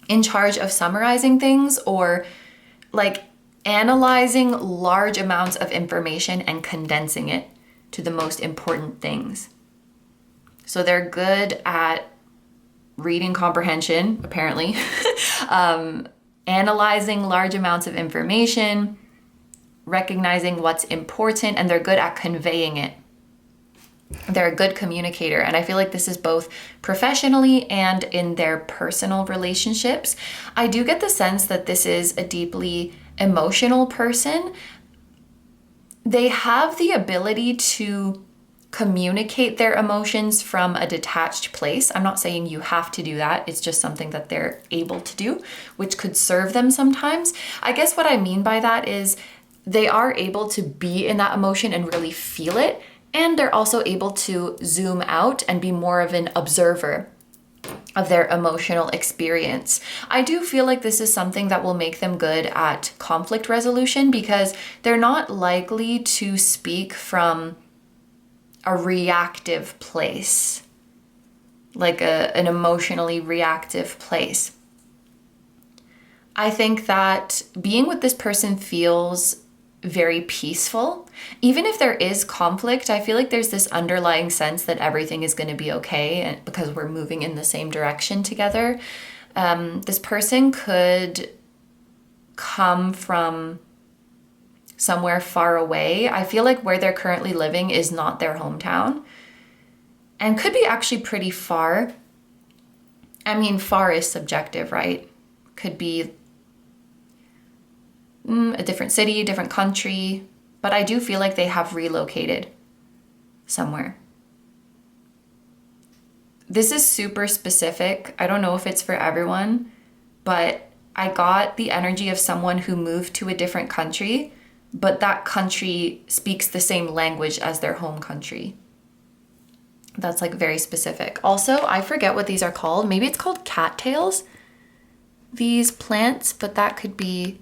In charge of summarizing things, or like analyzing large amounts of information and condensing it to the most important things. So they're good at reading comprehension, apparently, analyzing large amounts of information, recognizing what's important, and they're good at conveying it. They're a good communicator. And I feel like this is both professionally and in their personal relationships. I do get the sense that this is a deeply emotional person. They have the ability to communicate their emotions from a detached place. I'm not saying you have to do that. It's just something that they're able to do, which could serve them sometimes. I guess what I mean by that is they are able to be in that emotion and really feel it. And they're also able to zoom out and be more of an observer of their emotional experience. I do feel like this is something that will make them good at conflict resolution, because they're not likely to speak from a reactive place, like an emotionally reactive place. I think that being with this person feels very peaceful. Even if there is conflict, I feel like there's this underlying sense that everything is going to be okay, and because we're moving in the same direction together. This person could come from somewhere far away. I feel like where they're currently living is not their hometown, and could be actually pretty far. I mean, far is subjective, right? Could be a different city, different country, but I do feel like they have relocated somewhere. This is super specific. I don't know if it's for everyone, but I got the energy of someone who moved to a different country, but that country speaks the same language as their home country. That's like very specific. Also, I forget what these are called. Maybe it's called cattails, these plants, but that could be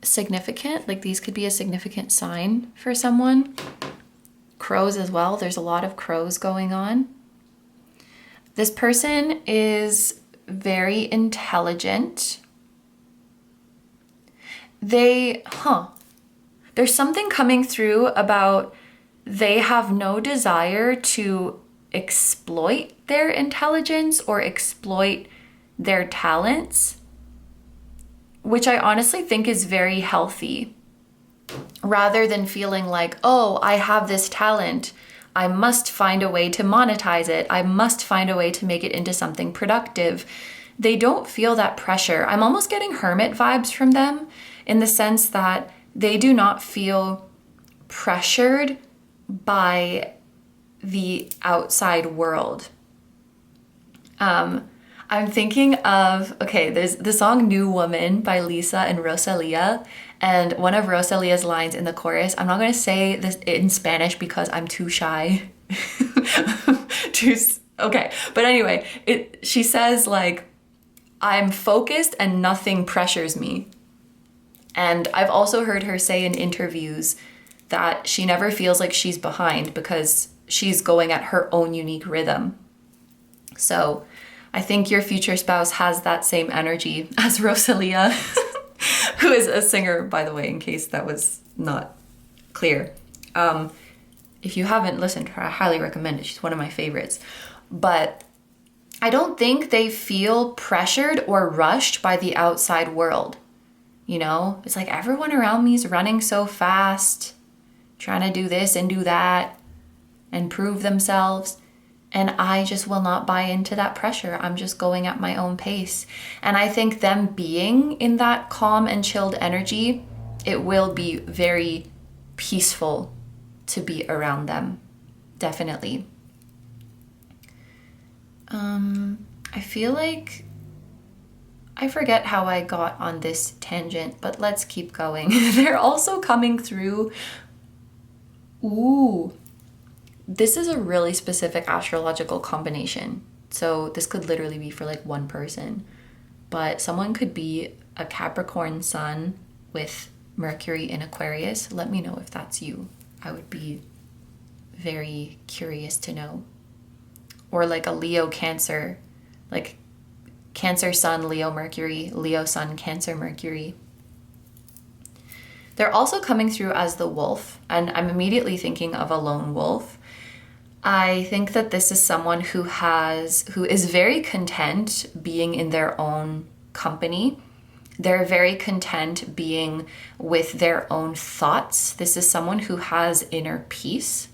significant. Like these could be a significant sign for someone. Crows as well. There's a lot of crows going on. This person is very intelligent. There's something coming through about they have no desire to exploit their intelligence or exploit their talents, which I honestly think is very healthy. Rather than feeling like, oh, I have this talent, I must find a way to monetize it, I must find a way to make it into something productive. They don't feel that pressure. I'm almost getting hermit vibes from them, in the sense that they do not feel pressured by the outside world. I'm thinking of, there's the song New Woman by Lisa and Rosalia, and one of Rosalia's lines in the chorus, I'm not going to say this in Spanish because I'm too shy. But anyway, she says like, I'm focused and nothing pressures me. And I've also heard her say in interviews that she never feels like she's behind because she's going at her own unique rhythm. So I think your future spouse has that same energy as Rosalia, who is a singer, by the way, in case that was not clear. If you haven't listened to her, I highly recommend it. She's one of my favorites. But I don't think they feel pressured or rushed by the outside world. You know, it's like everyone around me is running so fast, trying to do this and do that and prove themselves. And I just will not buy into that pressure. I'm just going at my own pace. And I think them being in that calm and chilled energy, it will be very peaceful to be around them. Definitely. I forget how I got on this tangent, but let's keep going. They're also coming through. Ooh, this is a really specific astrological combination. So this could literally be for like one person, but someone could be a Capricorn sun with Mercury in Aquarius. Let me know if that's you. I would be very curious to know. Or like a Leo Cancer, like Cancer Sun, Leo Mercury, Leo Sun, Cancer Mercury. They're also coming through as the wolf, and I'm immediately thinking of a lone wolf. I think that this is someone who is very content being in their own company. They're very content being with their own thoughts. This is someone who has inner peace.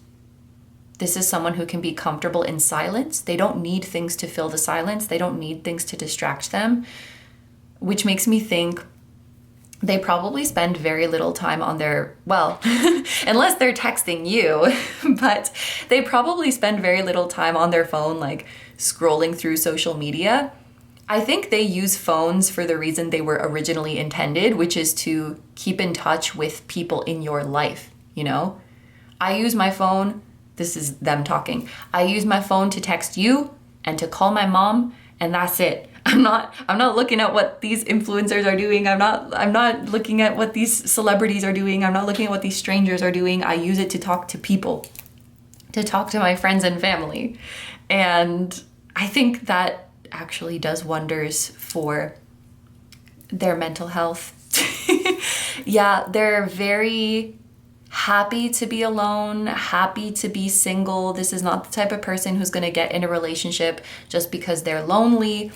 This is someone who can be comfortable in silence. They don't need things to fill the silence. They don't need things to distract them, which makes me think they probably spend very little time on their, well, unless they're texting you, but they probably spend very little time on their phone, like scrolling through social media. I think they use phones for the reason they were originally intended, which is to keep in touch with people in your life, you know? I use my phone, this is them talking, I use my phone to text you and to call my mom, and that's it. I'm not looking at what these influencers are doing. I'm not looking at what these celebrities are doing. I'm not looking at what these strangers are doing. I use it to talk to people, to talk to my friends and family. And I think that actually does wonders for their mental health. Yeah, they're very happy to be alone, happy to be single. This is not the type of person who's going to get in a relationship just because they're lonely.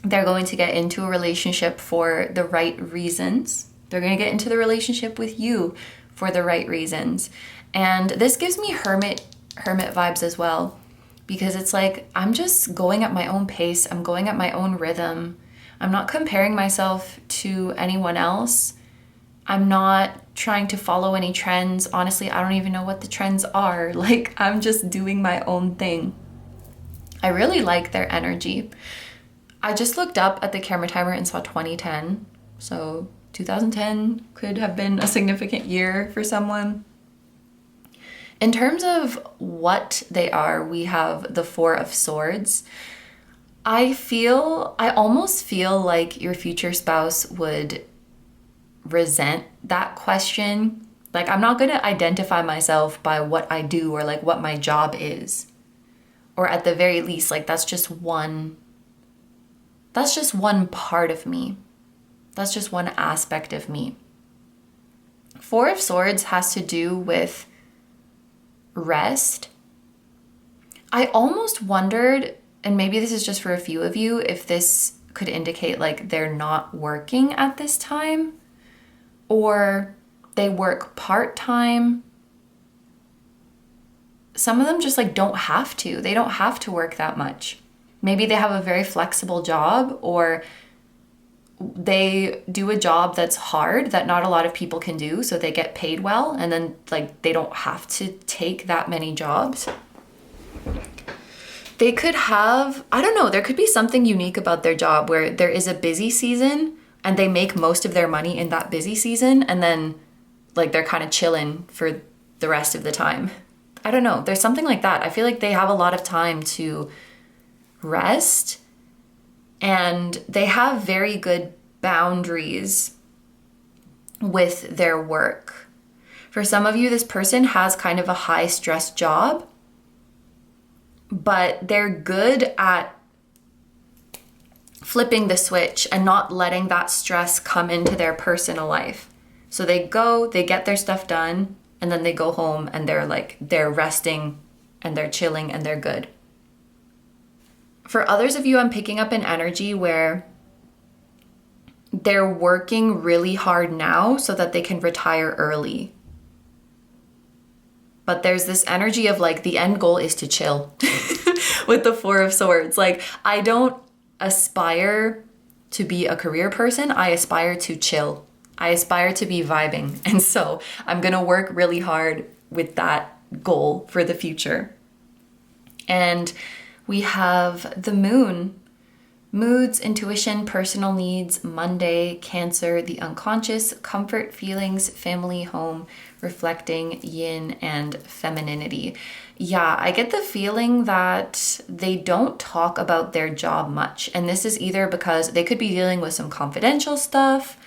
They're going to get into a relationship for the right reasons. They're going to get into the relationship with you for the right reasons. And this gives me hermit vibes as well, because it's like, I'm just going at my own pace. I'm going at my own rhythm. I'm not comparing myself to anyone else. I'm not trying to follow any trends. Honestly, I don't even know what the trends are. Like, I'm just doing my own thing. I really like their energy. I just looked up at the camera timer and saw 2010. So 2010 could have been a significant year for someone. In terms of what they are, we have the Four of Swords. I almost feel like your future spouse would resent that question. Like, I'm not going to identify myself by what I do or like what my job is. Or at the very least, like that's just one part of me. That's just one aspect of me. Four of Swords has to do with rest. I almost wondered, and maybe this is just for a few of you, if this could indicate like they're not working at this time, or they work part-time. Some of them just like don't have to. They don't have to work that much. Maybe they have a very flexible job, or they do a job that's hard that not a lot of people can do, so they get paid well, and then like they don't have to take that many jobs. They could have, I don't know, there could be something unique about their job where there is a busy season and they make most of their money in that busy season, and then like they're kind of chilling for the rest of the time. I don't know, there's something like that. I feel like they have a lot of time to rest, and they have very good boundaries with their work. For some of you, this person has kind of a high stress job, but they're good at flipping the switch and not letting that stress come into their personal life. So they get their stuff done, and then they go home and they're resting and they're chilling and they're good. For others of you, I'm picking up an energy where they're working really hard now so that they can retire early. But there's this energy of like the end goal is to chill with the Four of Swords. Like, I don't aspire to be a career person. I aspire to chill. I aspire to be vibing. And so I'm going to work really hard with that goal for the future. And we have the moon. Moods, intuition, personal needs, Monday, Cancer, the unconscious, comfort, feelings, family, home, reflecting, yin, and femininity. Yeah, I get the feeling that they don't talk about their job much. And this is either because they could be dealing with some confidential stuff,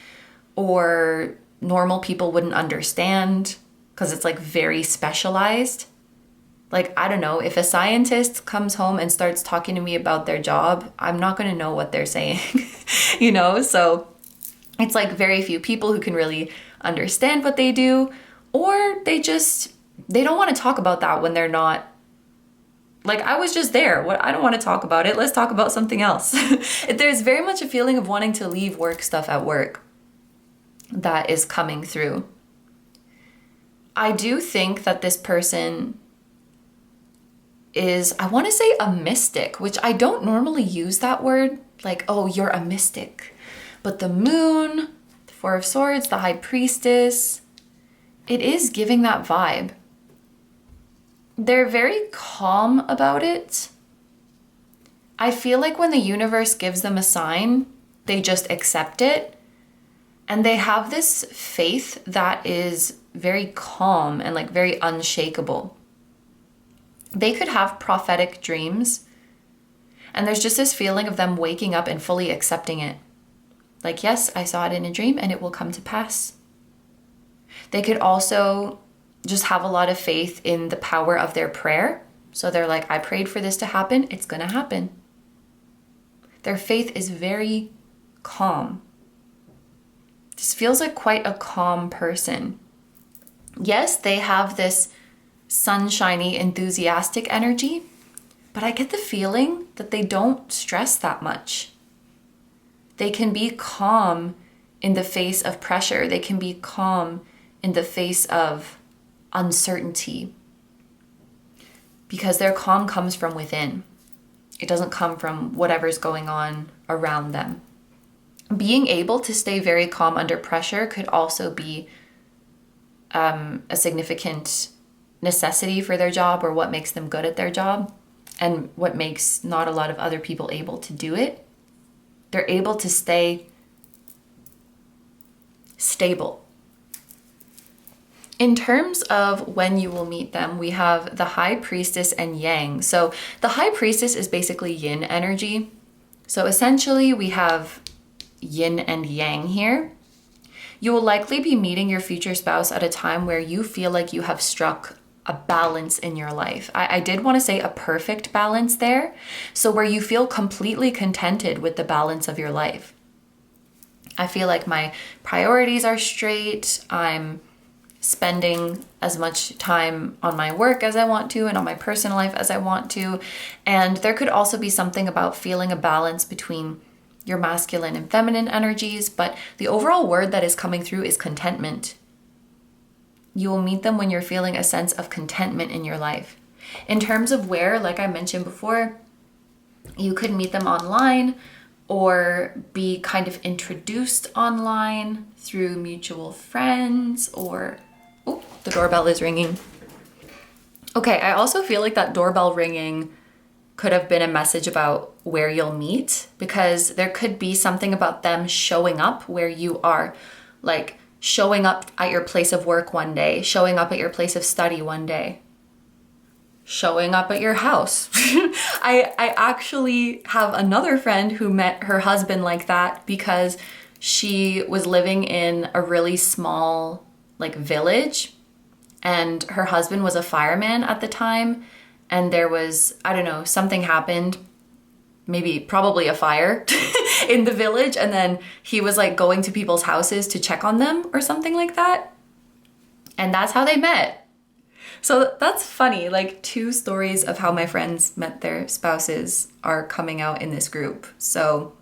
or normal people wouldn't understand because it's like very specialized. Like, I don't know, if a scientist comes home and starts talking to me about their job, I'm not going to know what they're saying, you know? So it's like very few people who can really understand what they do, or they don't want to talk about that when they're not, like, I was just there. What? I don't want to talk about it. Let's talk about something else. There's very much a feeling of wanting to leave work stuff at work that is coming through. I do think that this person is, I want to say, a mystic, which I don't normally use that word, like, oh, you're a mystic. But the moon, the Four of Swords, the High Priestess, it is giving that vibe. They're very calm about it. I feel like when the universe gives them a sign, they just accept it. And they have this faith that is very calm and like very unshakable. They could have prophetic dreams, and there's just this feeling of them waking up and fully accepting it. Like, yes, I saw it in a dream and it will come to pass. They could also just have a lot of faith in the power of their prayer. So they're like, I prayed for this to happen, it's going to happen. Their faith is very calm. This feels like quite a calm person. Yes, they have this sunshiny, enthusiastic energy, but I get the feeling that they don't stress that much. They can be calm in the face of pressure. They can be calm in the face of uncertainty, because their calm comes from within. It doesn't come from whatever's going on around them. Being able to stay very calm under pressure could also be a significant necessity for their job, or what makes them good at their job, and what makes not a lot of other people able to do it. They're able to stay stable. In terms of when you will meet them, we have the High Priestess and Yang. So the High Priestess is basically yin energy. So essentially we have yin and yang here. You will likely be meeting your future spouse at a time where you feel like you have struck a balance in your life. I did want to say a perfect balance there. So where you feel completely contented with the balance of your life. I feel like my priorities are straight. I'm spending as much time on my work as I want to and on my personal life as I want to. And there could also be something about feeling a balance between your masculine and feminine energies, but the overall word that is coming through is contentment. You will meet them when you're feeling a sense of contentment in your life. In terms of where, like I mentioned before, you could meet them online or be kind of introduced online through mutual friends, or, oh, the doorbell is ringing. Okay, I also feel like that doorbell ringing could have been a message about where you'll meet, because there could be something about them showing up where you are, like showing up at your place of work one day, showing up at your place of study one day, showing up at your house. I actually have another friend who met her husband like that, because she was living in a really small like village, and her husband was a fireman at the time, and there was, I don't know, something happened, probably a fire in the village, and then he was like going to people's houses to check on them or something like that. And that's how they met. So that's funny, like 2 stories of how my friends met their spouses are coming out in this group. So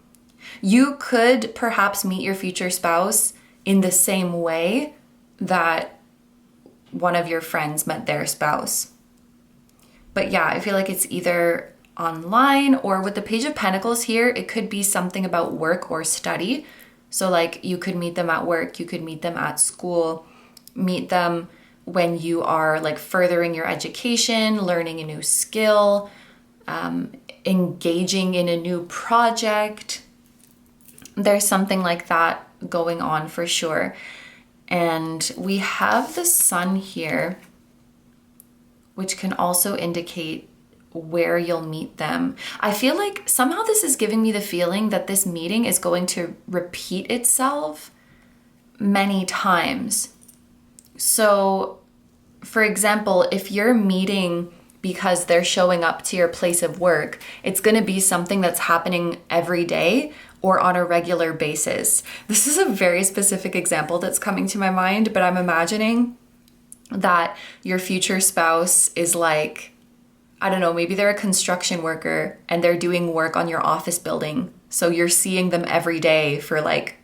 you could perhaps meet your future spouse in the same way that one of your friends met their spouse. But yeah, I feel like it's either online, or with the Page of Pentacles here, it could be something about work or study. So like you could meet them at work, you could meet them at school, meet them when you are like furthering your education, learning a new skill. engaging in a new project. There's something like that going on for sure. And we have the sun here, which can also indicate where you'll meet them. I feel like somehow this is giving me the feeling that this meeting is going to repeat itself many times. So, for example, if you're meeting because they're showing up to your place of work, it's going to be something that's happening every day or on a regular basis. This is a very specific example that's coming to my mind, but I'm imagining that your future spouse is like, I don't know, maybe they're a construction worker and they're doing work on your office building. So you're seeing them every day for like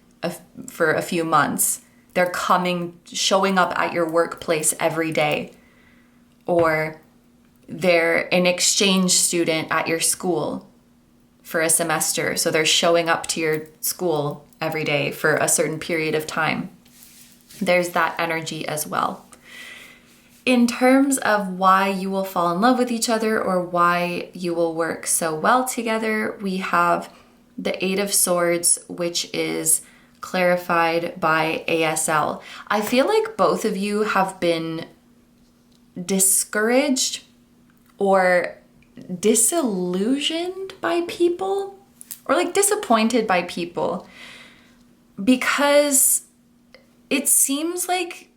for a few months. They're showing up at your workplace every day. Or they're an exchange student at your school for a semester. So they're showing up to your school every day for a certain period of time. There's that energy as well. In terms of why you will fall in love with each other or why you will work so well together, we have the Eight of Swords, which is clarified by ASL. I feel like both of you have been discouraged or disillusioned by people, or like disappointed by people, because it seems like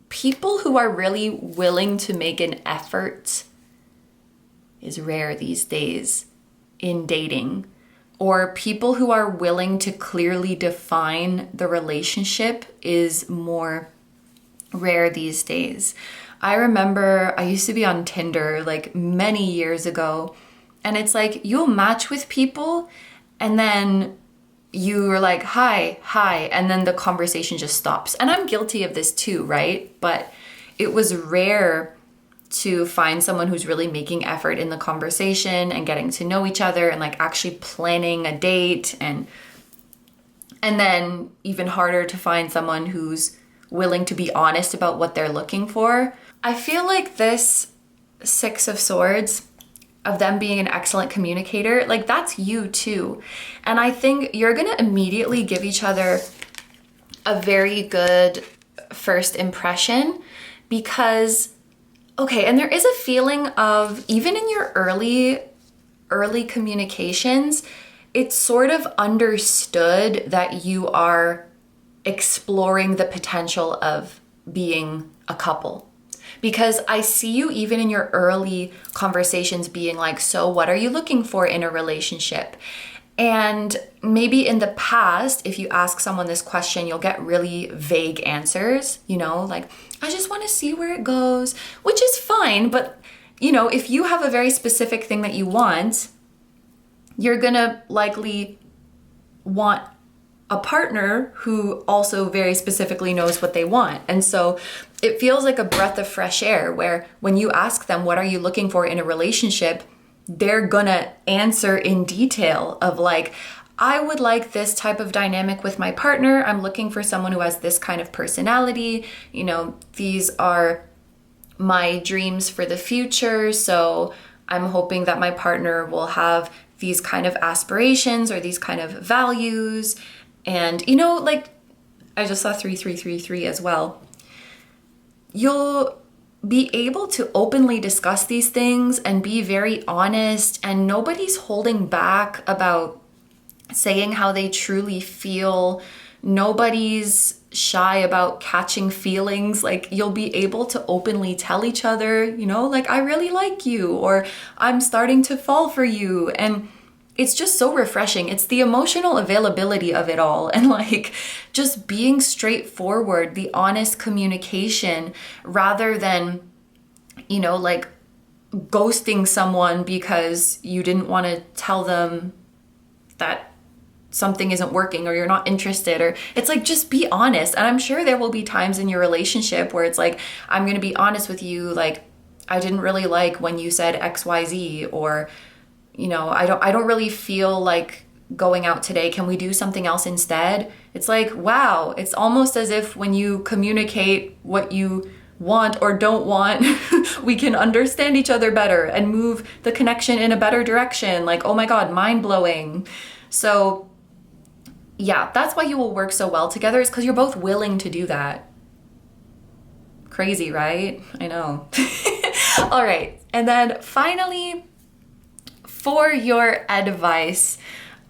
people who are really willing to make an effort is rare these days in dating, or people who are willing to clearly define the relationship is more rare these days. I remember I used to be on Tinder like many years ago, and it's like you'll match with people and then you're like, hi, and then the conversation just stops. And I'm guilty of this too, right? But it was rare to find someone who's really making effort in the conversation and getting to know each other and like actually planning a date, and then even harder to find someone who's willing to be honest about what they're looking for. I feel like this Six of Swords, of them being an excellent communicator, like that's you too. And I think you're gonna immediately give each other a very good first impression because, okay, and there is a feeling of, even in your early communications, it's sort of understood that you are exploring the potential of being a couple. Because I see you even in your early conversations being like, so what are you looking for in a relationship? And maybe in the past, if you ask someone this question, you'll get really vague answers, you know, like, I just want to see where it goes, which is fine. But, you know, if you have a very specific thing that you want, you're going to likely want a partner who also very specifically knows what they want. And so it feels like a breath of fresh air where when you ask them, what are you looking for in a relationship? They're gonna answer in detail of like, I would like this type of dynamic with my partner. I'm looking for someone who has this kind of personality. You know, these are my dreams for the future. So I'm hoping that my partner will have these kind of aspirations or these kind of values. And, you know, like, I just saw 3333 as well. You'll be able to openly discuss these things and be very honest, and nobody's holding back about saying how they truly feel. Nobody's shy about catching feelings. Like, you'll be able to openly tell each other, you know, like, I really like you, or I'm starting to fall for you. And it's just so refreshing. It's the emotional availability of it all, and like just being straightforward, the honest communication, rather than, you know, like ghosting someone because you didn't want to tell them that something isn't working or you're not interested. Or it's like, just be honest. And I'm sure there will be times in your relationship where it's like, I'm going to be honest with you, like, I didn't really like when you said XYZ, or, you know, I don't really feel like going out today. Can we do something else instead? It's like, wow, it's almost as if when you communicate what you want or don't want, we can understand each other better and move the connection in a better direction. Like, oh my God, mind blowing. So yeah, that's why you will work so well together, is because you're both willing to do that. Crazy, right? I know. All right. And then finally, for your advice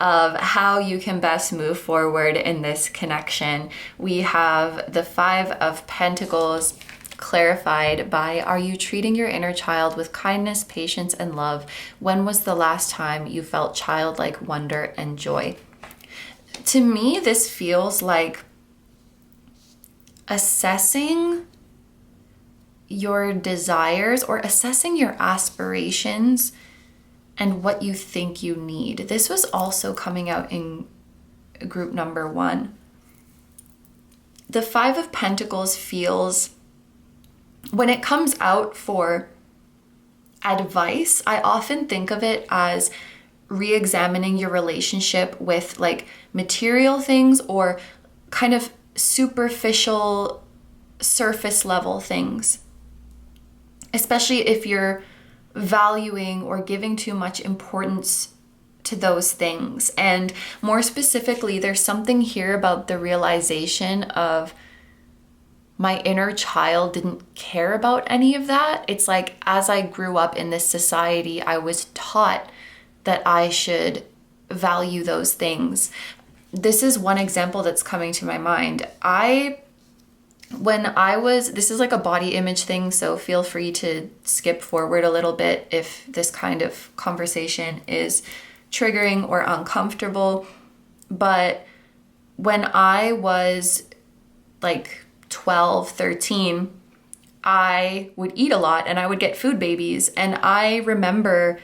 of how you can best move forward in this connection, we have the Five of Pentacles clarified by, are you treating your inner child with kindness, patience, and love? When was the last time you felt childlike wonder and joy? To me, this feels like assessing your desires or assessing your aspirations and what you think you need. This was also coming out in group number 1. The Five of Pentacles feels, when it comes out for advice, I often think of it as re-examining your relationship with like material things or kind of superficial, surface level things. Especially if you're valuing or giving too much importance to those things. And more specifically, there's something here about the realization of my inner child didn't care about any of that. It's like, as I grew up in this society, I was taught that I should value those things. This is one example that's coming to my mind. This is like a body image thing, so feel free to skip forward a little bit if this kind of conversation is triggering or uncomfortable. But when I was like 12, 13, I would eat a lot and I would get food babies. And I remember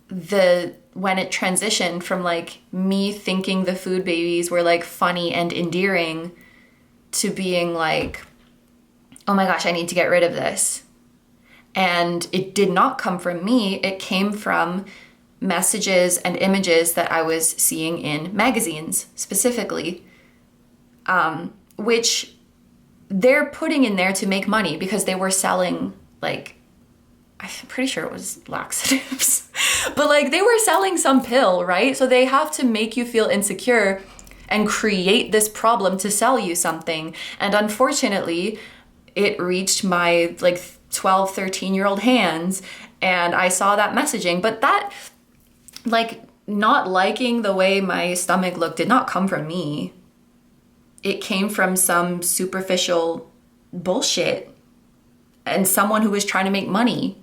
when it transitioned from like me thinking the food babies were like funny and endearing to being like, oh my gosh, I need to get rid of this. And it did not come from me. It came from messages and images that I was seeing in magazines specifically, which they're putting in there to make money because they were selling, like, I'm pretty sure it was laxatives, but like they were selling some pill, right? So they have to make you feel insecure and create this problem to sell you something. And unfortunately, it reached my like 12, 13-year-old hands and I saw that messaging. But that, like, not liking the way my stomach looked did not come from me. It came from some superficial bullshit and someone who was trying to make money.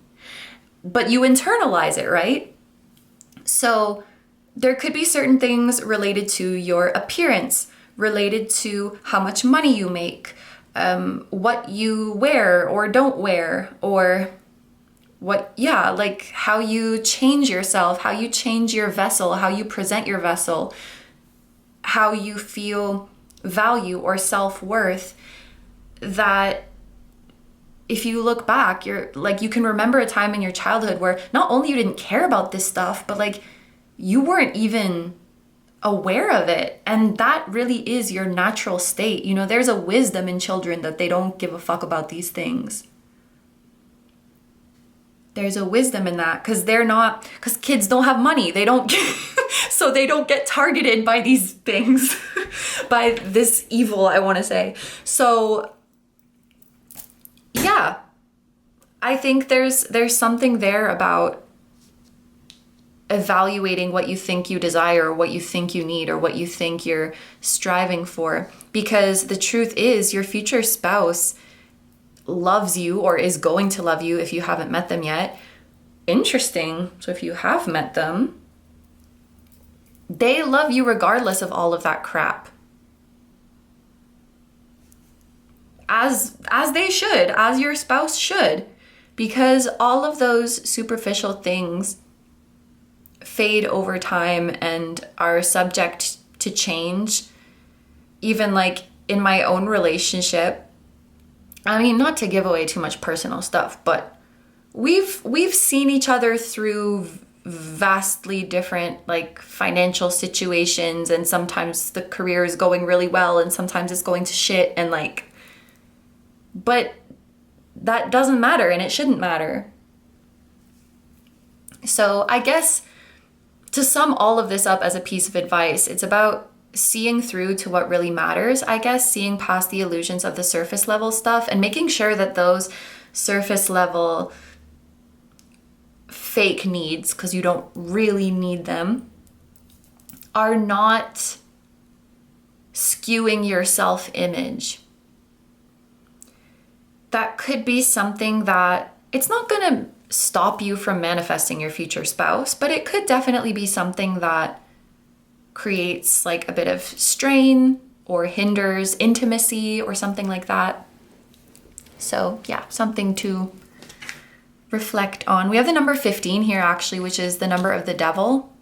But you internalize it, right? So there could be certain things related to your appearance, related to how much money you make, what you wear or don't wear, or like how you change yourself, how you change your vessel, how you present your vessel, how you feel value or self-worth. That if you look back, you're like, you can remember a time in your childhood where not only you didn't care about this stuff, but like you weren't even aware of it. And that really is your natural state. You know, there's a wisdom in children that they don't give a fuck about these things. There's a wisdom in that because kids don't have money. They don't, so they don't get targeted by these things, by this evil, I want to say. So yeah, I think there's something there about evaluating what you think you desire, or what you think you need, or what you think you're striving for. Because the truth is, your future spouse loves you, or is going to love you if you haven't met them yet. Interesting. So if you have met them, they love you regardless of all of that crap. As they should, as your spouse should. Because all of those superficial things fade over time and are subject to change. Even like in my own relationship, I mean, not to give away too much personal stuff, but we've seen each other through vastly different like financial situations, and sometimes the career is going really well and sometimes it's going to shit, and like, but that doesn't matter and it shouldn't matter. So I guess to sum all of this up as a piece of advice, it's about seeing through to what really matters, I guess, seeing past the illusions of the surface level stuff and making sure that those surface level fake needs, because you don't really need them, are not skewing your self-image. That could be something that it's not going to stop you from manifesting your future spouse, but it could definitely be something that creates like a bit of strain or hinders intimacy or something like that. So yeah, something to reflect on. We have the number 15 here actually, which is the number of the devil.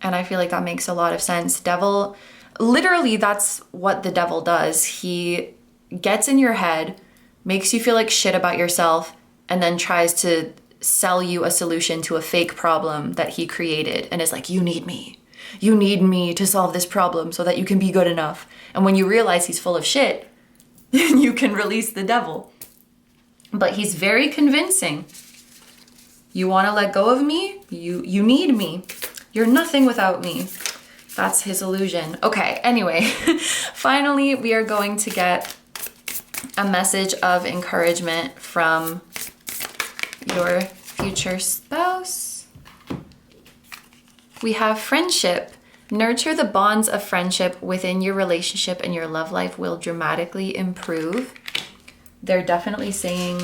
And I feel like that makes a lot of sense. Devil, literally that's what the devil does. He gets in your head, makes you feel like shit about yourself, and then tries to sell you a solution to a fake problem that he created and is like, you need me. You need me to solve this problem so that you can be good enough. And when you realize he's full of shit, you can release the devil. But he's very convincing. You want to let go of me? You need me. You're nothing without me. That's his illusion. Okay, anyway, finally, we are going to get a message of encouragement from your future spouse. We have friendship. Nurture the bonds of friendship within your relationship and your love life will dramatically improve. They're definitely saying,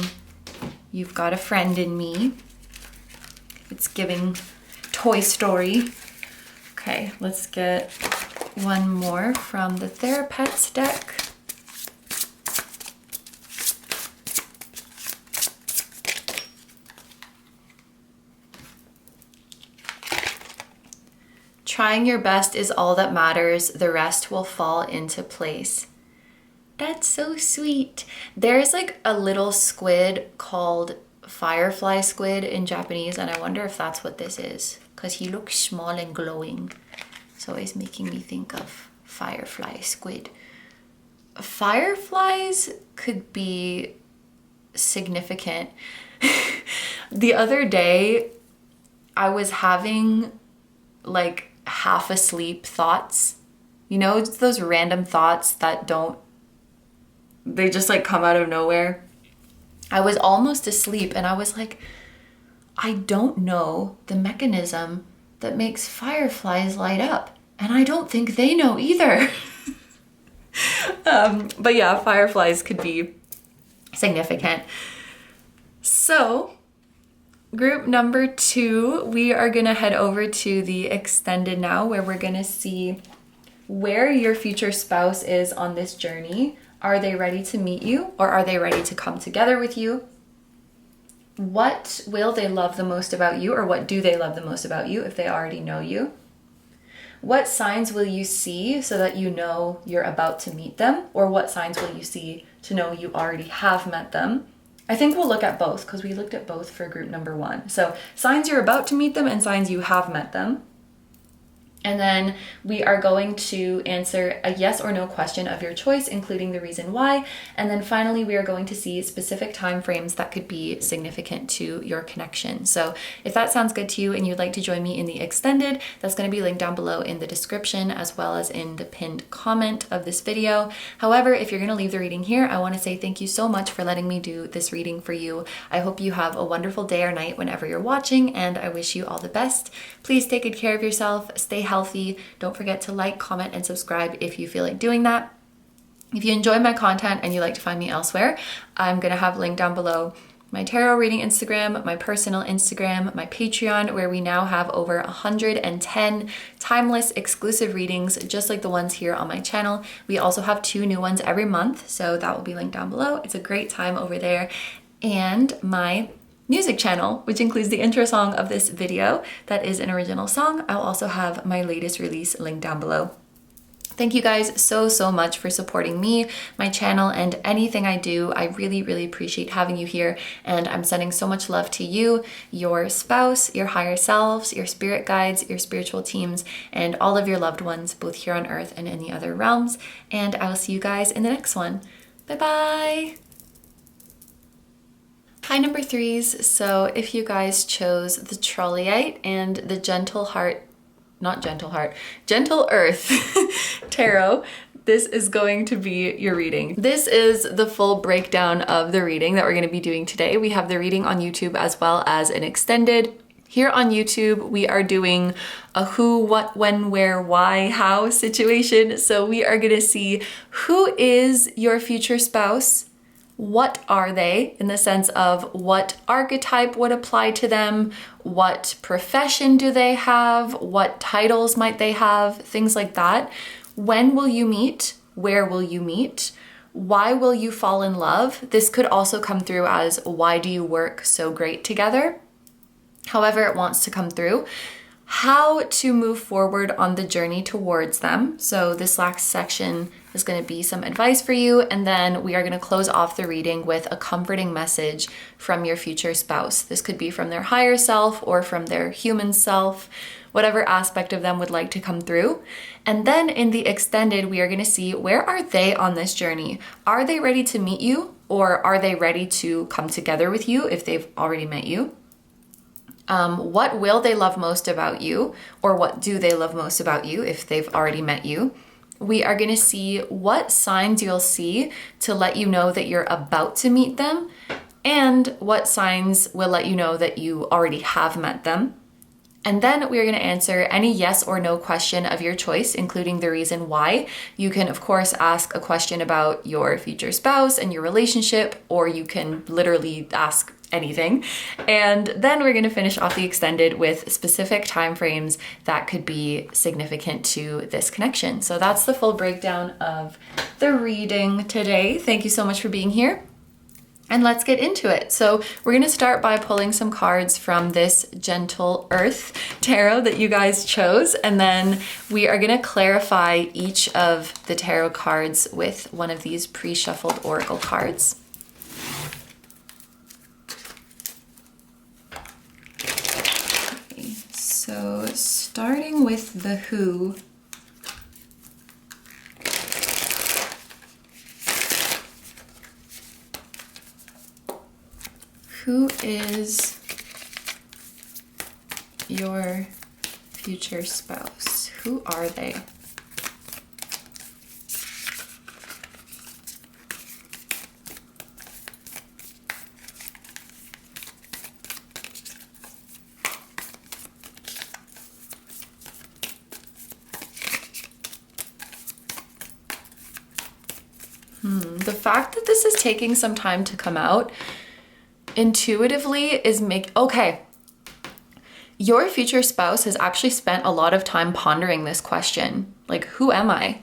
you've got a friend in me. It's giving Toy Story. Okay, let's get one more from the Thera-Pets deck. Trying your best is all that matters. The rest will fall into place. That's so sweet. There's like a little squid called firefly squid in Japanese, and I wonder if that's what this is, because he looks small and glowing. It's always making me think of firefly squid. Fireflies could be significant. The other day, I was having like half asleep thoughts. You know, it's those random thoughts that they just like come out of nowhere. I was almost asleep and I was like, I don't know the mechanism that makes fireflies light up. And I don't think they know either. But yeah, fireflies could be significant. So group number 2, we are gonna head over to the extended now, where we're gonna see where your future spouse is on this journey. Are they ready to meet you, or are they ready to come together with you? What will they love the most about you, or what do they love the most about you if they already know you? What signs will you see so that you know you're about to meet them, or what signs will you see to know you already have met them? I think we'll look at both, because we looked at both for group number 1. So signs you're about to meet them and signs you have met them. And then we are going to answer a yes or no question of your choice, including the reason why. And then finally, we are going to see specific time frames that could be significant to your connection. So if that sounds good to you and you'd like to join me in the extended, that's going to be linked down below in the description as well as in the pinned comment of this video. However, if you're going to leave the reading here, I want to say thank you so much for letting me do this reading for you. I hope you have a wonderful day or night whenever you're watching, and I wish you all the best. Please take good care of yourself, stay healthy. Don't forget to like, comment, and subscribe if you feel like doing that. If you enjoy my content and you like to find me elsewhere, I'm going to have linked down below my tarot reading Instagram, my personal Instagram, my Patreon, where we now have over 110 timeless exclusive readings, just like the ones here on my channel. We also have 2 new ones every month, so that will be linked down below. It's a great time over there. And my music channel, which includes the intro song of this video that is an original song. I'll also have my latest release linked down below. Thank you guys so much for supporting me, my channel, and anything I do. I really appreciate having you here, and I'm sending so much love to you, your spouse, your higher selves, your spirit guides, your spiritual teams, and all of your loved ones, both here on earth and in the other realms. And I will see you guys in the next one. Bye bye! Hi, number threes. So if you guys chose the Trolleite and the Gentle Earth Tarot, this is going to be your reading. This is the full breakdown of the reading that we're going to be doing today. We have the reading on YouTube as well as an extended. Here on YouTube, we are doing a who, what, when, where, why, how situation. So we are going to see who is your future spouse. What are they, in the sense of what archetype would apply to them, what profession do they have, what titles might they have, things like that. When will you meet? Where will you meet? Why will you fall in love? This could also come through as why do you work so great together? However it wants to come through. How to move forward on the journey towards them. So this last section is going to be some advice for you, and then we are going to close off the reading with a comforting message from your future spouse. This could be from their higher self or from their human self, whatever aspect of them would like to come through. And then in the extended, we are going to see where are they on this journey? Are they ready to meet you, or are they ready to come together with you if they've already met you? What will they love most about you, or what do they love most about you if they've already met you? We are going to see what signs you'll see to let you know that you're about to meet them, and what signs will let you know that you already have met them. And then we are going to answer any yes or no question of your choice, including the reason why. You can, of course, ask a question about your future spouse and your relationship, or you can literally ask anything. And then we're going to finish off the extended with specific time frames that could be significant to this connection. So that's the full breakdown of the reading today. Thank you so much for being here. And let's get into it. So we're going to start by pulling some cards from this Gentle Earth tarot that you guys chose. And then we are going to clarify each of the tarot cards with one of these pre-shuffled oracle cards. Okay, so starting with the who. Who is your future spouse? Who are they? The fact that this is taking some time to come out intuitively is okay. Your future spouse has actually spent a lot of time pondering this question, like, who am I?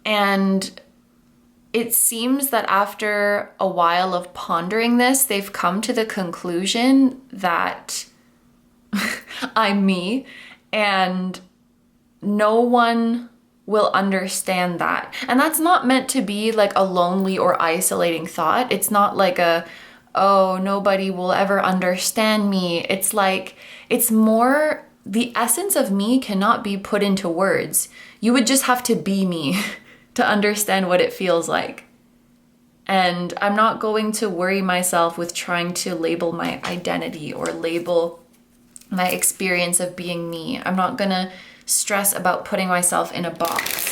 And it seems that after a while of pondering this, they've come to the conclusion that I'm me, and no one will understand that. And that's not meant to be like a lonely or isolating thought. It's not like oh, nobody will ever understand me. It's like, it's more, the essence of me cannot be put into words. You would just have to be me to understand what it feels like. And I'm not going to worry myself with trying to label my identity or label my experience of being me. I'm not gonna stress about putting myself in a box.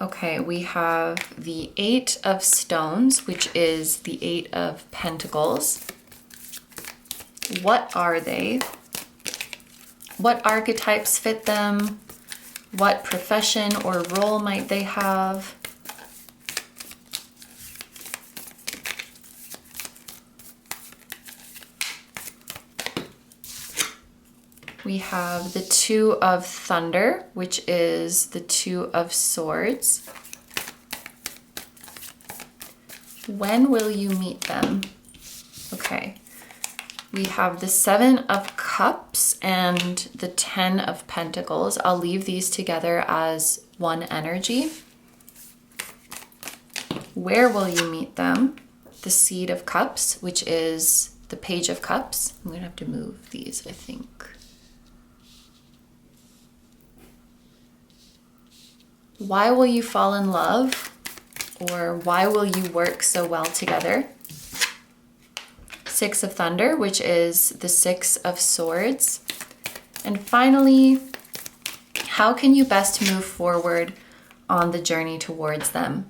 Okay, we have the Eight of Stones, which is the Eight of Pentacles. What are they? What archetypes fit them? What profession or role might they have? We have the Two of Thunder, which is the Two of Swords. When will you meet them? Okay. We have the Seven of Cups and the Ten of Pentacles. I'll leave these together as one energy. Where will you meet them? The Seed of Cups, which is the Page of Cups. I'm gonna have to move these, I think. Why will you fall in love? Or why will you work so well together? Six of Thunder, which is the Six of Swords. And finally, how can you best move forward on the journey towards them?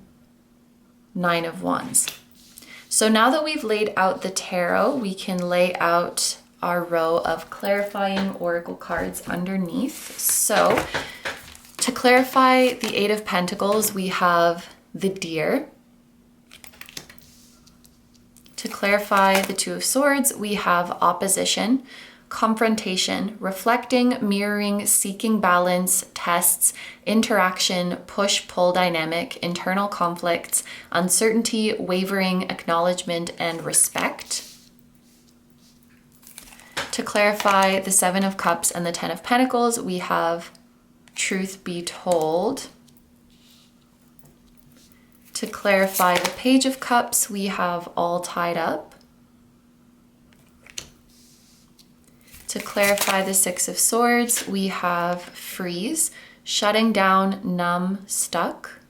Nine of Wands. So now that we've laid out the tarot, we can lay out our row of clarifying oracle cards underneath. So to clarify the Eight of Pentacles, we have the Deer. To clarify the Two of Swords, we have opposition, confrontation, reflecting, mirroring, seeking balance, tests, interaction, push-pull dynamic, internal conflicts, uncertainty, wavering, acknowledgement, and respect. To clarify the Seven of Cups and the Ten of Pentacles, we have truth be told. To clarify the Page of Cups, we have all tied up. To clarify the Six of Swords, we have freeze, shutting down, numb, stuck.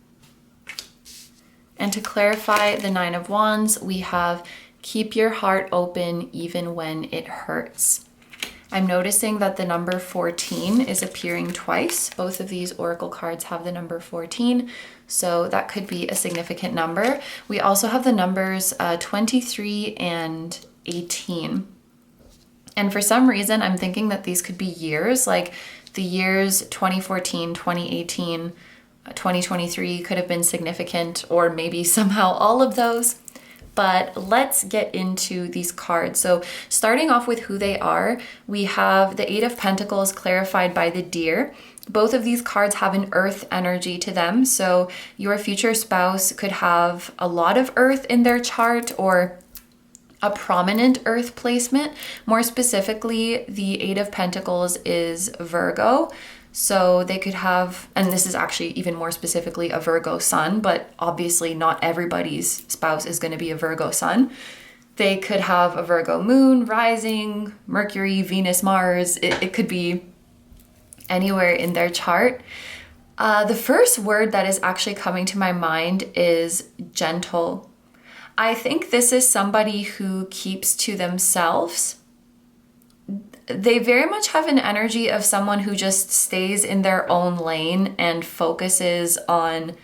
And to clarify the Nine of Wands, we have keep your heart open even when it hurts. I'm noticing that the number 14 is appearing twice. Both of these oracle cards have the number 14, so that could be a significant number. We also have the numbers 23 and 18. And for some reason, I'm thinking that these could be years, like the years 2014, 2018, 2023 could have been significant, or maybe somehow all of those. But let's get into these cards. So starting off with who they are, we have the Eight of Pentacles clarified by the Deer. Both of these cards have an earth energy to them. So your future spouse could have a lot of earth in their chart or a prominent earth placement. More specifically, the Eight of Pentacles is Virgo. So they could have, and this is actually even more specifically a Virgo sun, but obviously not everybody's spouse is going to be a Virgo sun. They could have a Virgo moon, rising, Mercury, Venus, Mars. It could be anywhere in their chart. The first word that is actually coming to my mind is gentle. I think this is somebody who keeps to themselves. They very much have an energy of someone who just stays in their own lane and focuses on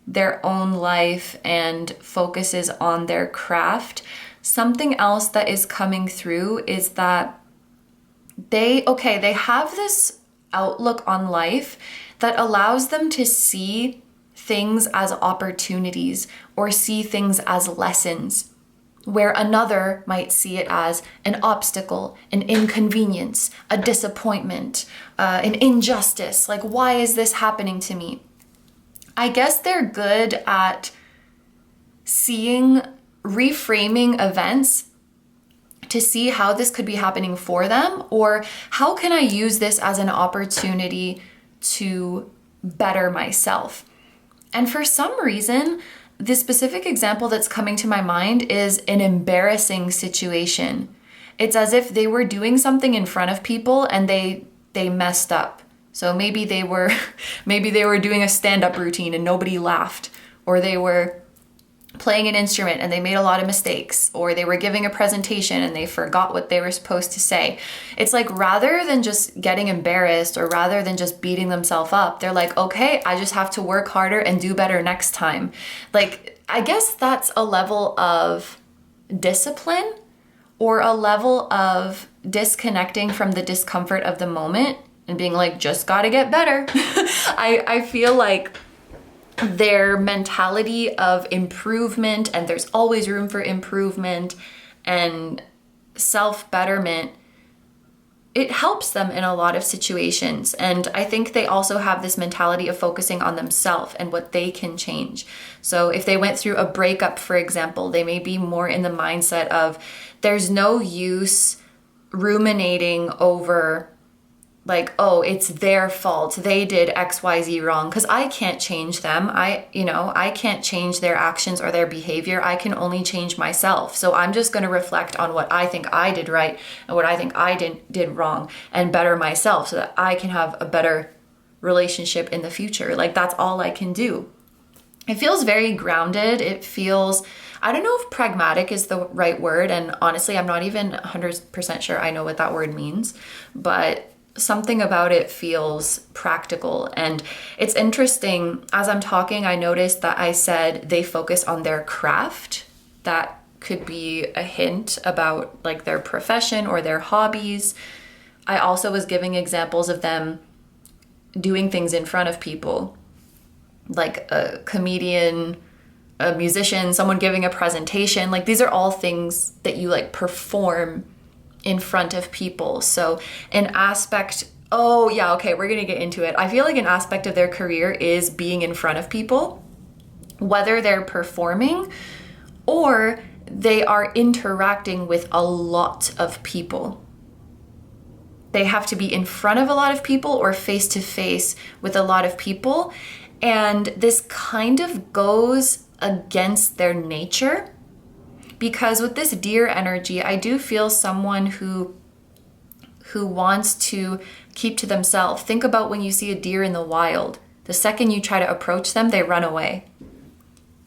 their own life and focuses on their craft. Something else that is coming through is that they have this outlook on life that allows them to see things as opportunities or see things as lessons, where another might see it as an obstacle, an inconvenience, a disappointment, an injustice. Like, why is this happening to me? I guess they're good at reframing events to see how this could be happening for them, or how can I use this as an opportunity to better myself? And for some reason, the specific example that's coming to my mind is an embarrassing situation. It's as if they were doing something in front of people and they messed up. So maybe they were doing a stand-up routine and nobody laughed, or they were playing an instrument and they made a lot of mistakes, or they were giving a presentation and they forgot what they were supposed to say. It's like, rather than just getting embarrassed or rather than just beating themselves up, they're like, okay, I just have to work harder and do better next time. Like, I guess that's a level of discipline or a level of disconnecting from the discomfort of the moment and being like, just gotta get better. I feel like their mentality of improvement, and there's always room for improvement and self-betterment, it helps them in a lot of situations. And I think they also have this mentality of focusing on themselves and what they can change. So if they went through a breakup, for example, they may be more in the mindset of there's no use ruminating over like, oh, it's their fault. They did XYZ wrong, because I can't change them. I can't change their actions or their behavior. I can only change myself. So I'm just going to reflect on what I think I did right and what I think I did wrong and better myself so that I can have a better relationship in the future. Like, that's all I can do. It feels very grounded. It feels, I don't know if pragmatic is the right word. And honestly, I'm not even 100% sure I know what that word means, but something about it feels practical. And it's interesting, as I'm talking, I noticed that I said they focus on their craft. That could be a hint about like their profession or their hobbies. I also was giving examples of them doing things in front of people, like a comedian, a musician, someone giving a presentation. Like, these are all things that you like perform in front of people. So an aspect, oh yeah, okay, we're gonna get into it. I feel like an aspect of their career is being in front of people, whether they're performing or they are interacting with a lot of people. They have to be in front of a lot of people or face to face with a lot of people. And this kind of goes against their nature. Because with this deer energy, I do feel someone who wants to keep to themselves. Think about when you see a deer in the wild. The second you try to approach them, they run away.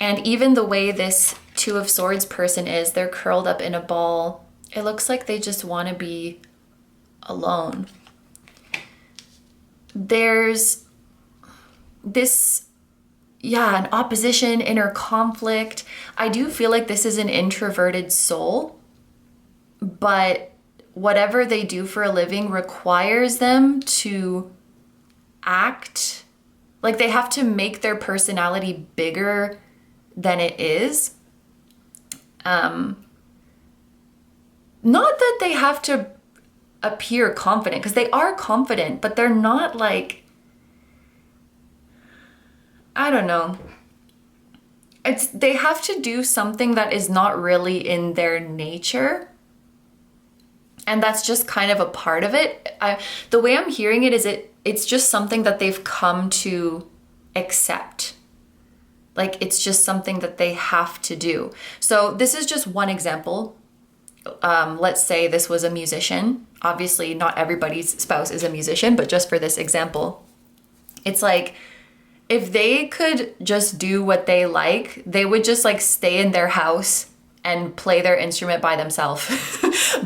And even the way this Two of Swords person is, they're curled up in a ball. It looks like they just want to be alone. There's this, an opposition, inner conflict. I do feel like this is an introverted soul, but whatever they do for a living requires them to act like they have to make their personality bigger than it is. Not that they have to appear confident, because they are confident, but they're not like, I don't know. They have to do something that is not really in their nature. And that's just kind of a part of it. The way I'm hearing it is it's just something that they've come to accept. Like, it's just something that they have to do. So this is just one example. Let's say this was a musician. Obviously, not everybody's spouse is a musician, but just for this example, it's like, if they could just do what they like, they would just like stay in their house and play their instrument by themselves.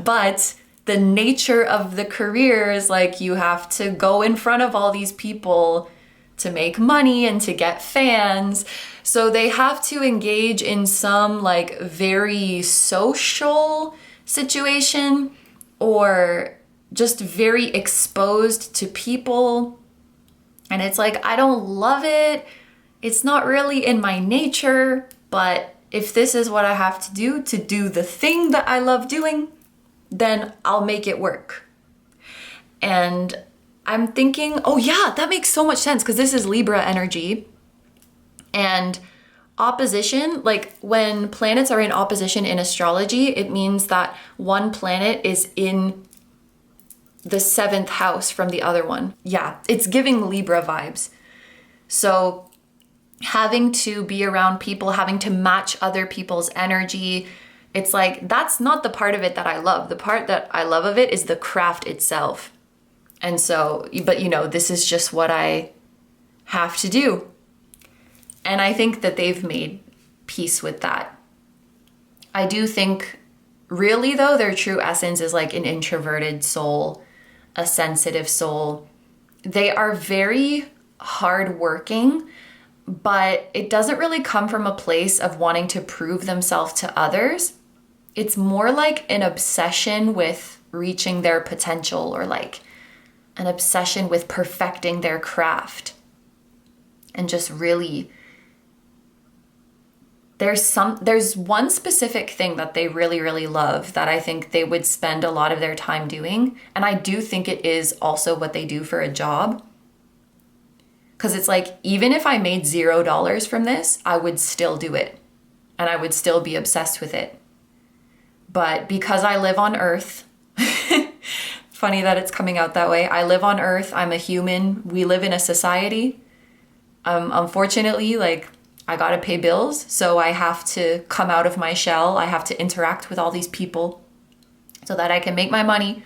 But the nature of the career is like, you have to go in front of all these people to make money and to get fans. So they have to engage in some like very social situation or just very exposed to people. And it's like, I don't love it. It's not really in my nature, but if this is what I have to do the thing that I love doing, then I'll make it work. And I'm thinking, oh yeah, that makes so much sense, because this is Libra energy. And opposition, like when planets are in opposition in astrology, it means that one planet is in the 7th house from the other one. Yeah, it's giving Libra vibes. So having to be around people, having to match other people's energy, it's like, that's not the part of it that I love. The part that I love of it is the craft itself. And so, but this is just what I have to do. And I think that they've made peace with that. I do think, really though, their true essence is like an introverted soul, a sensitive soul. They are very hardworking, but it doesn't really come from a place of wanting to prove themselves to others. It's more like an obsession with reaching their potential, or like an obsession with perfecting their craft. And just really, there's one specific thing that they really, really love that I think they would spend a lot of their time doing. And I do think it is also what they do for a job. Because it's like, even if I made $0 from this, I would still do it. And I would still be obsessed with it. But because I live on Earth, funny that it's coming out that way. I live on Earth. I'm a human. We live in a society. Unfortunately, like, I gotta pay bills, so I have to come out of my shell. I have to interact with all these people so that I can make my money.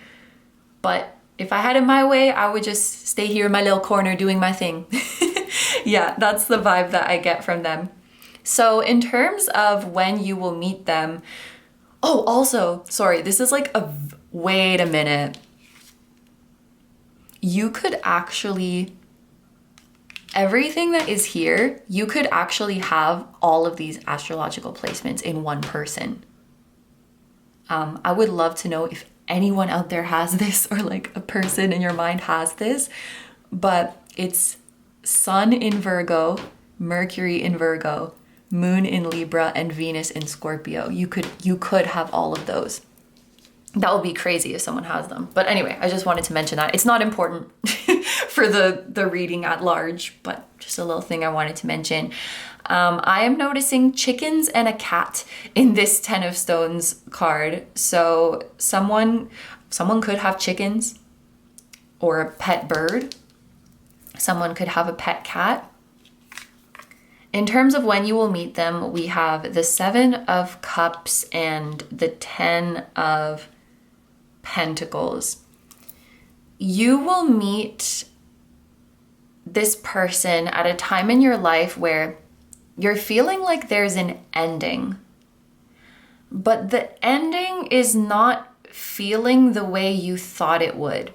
But if I had it my way, I would just stay here in my little corner doing my thing. Yeah, that's the vibe that I get from them. So in terms of when you will meet them, oh, also, sorry, this is like wait a minute. You could actually, everything that is here, you could actually have all of these astrological placements in one person. I would love to know if anyone out there has this, or like a person in your mind has this, but it's Sun in Virgo, Mercury in Virgo, Moon in Libra, and Venus in Scorpio. You could have all of those. That would be crazy if someone has them. But anyway, I just wanted to mention that. It's not important for the reading at large, but just a little thing I wanted to mention. I am noticing chickens and a cat in this 10 of Stones card. So someone could have chickens or a pet bird. Someone could have a pet cat. In terms of when you will meet them, we have the 7 of Cups and the 10 of Pentacles. You will meet this person at a time in your life where you're feeling like there's an ending, but the ending is not feeling the way you thought it would.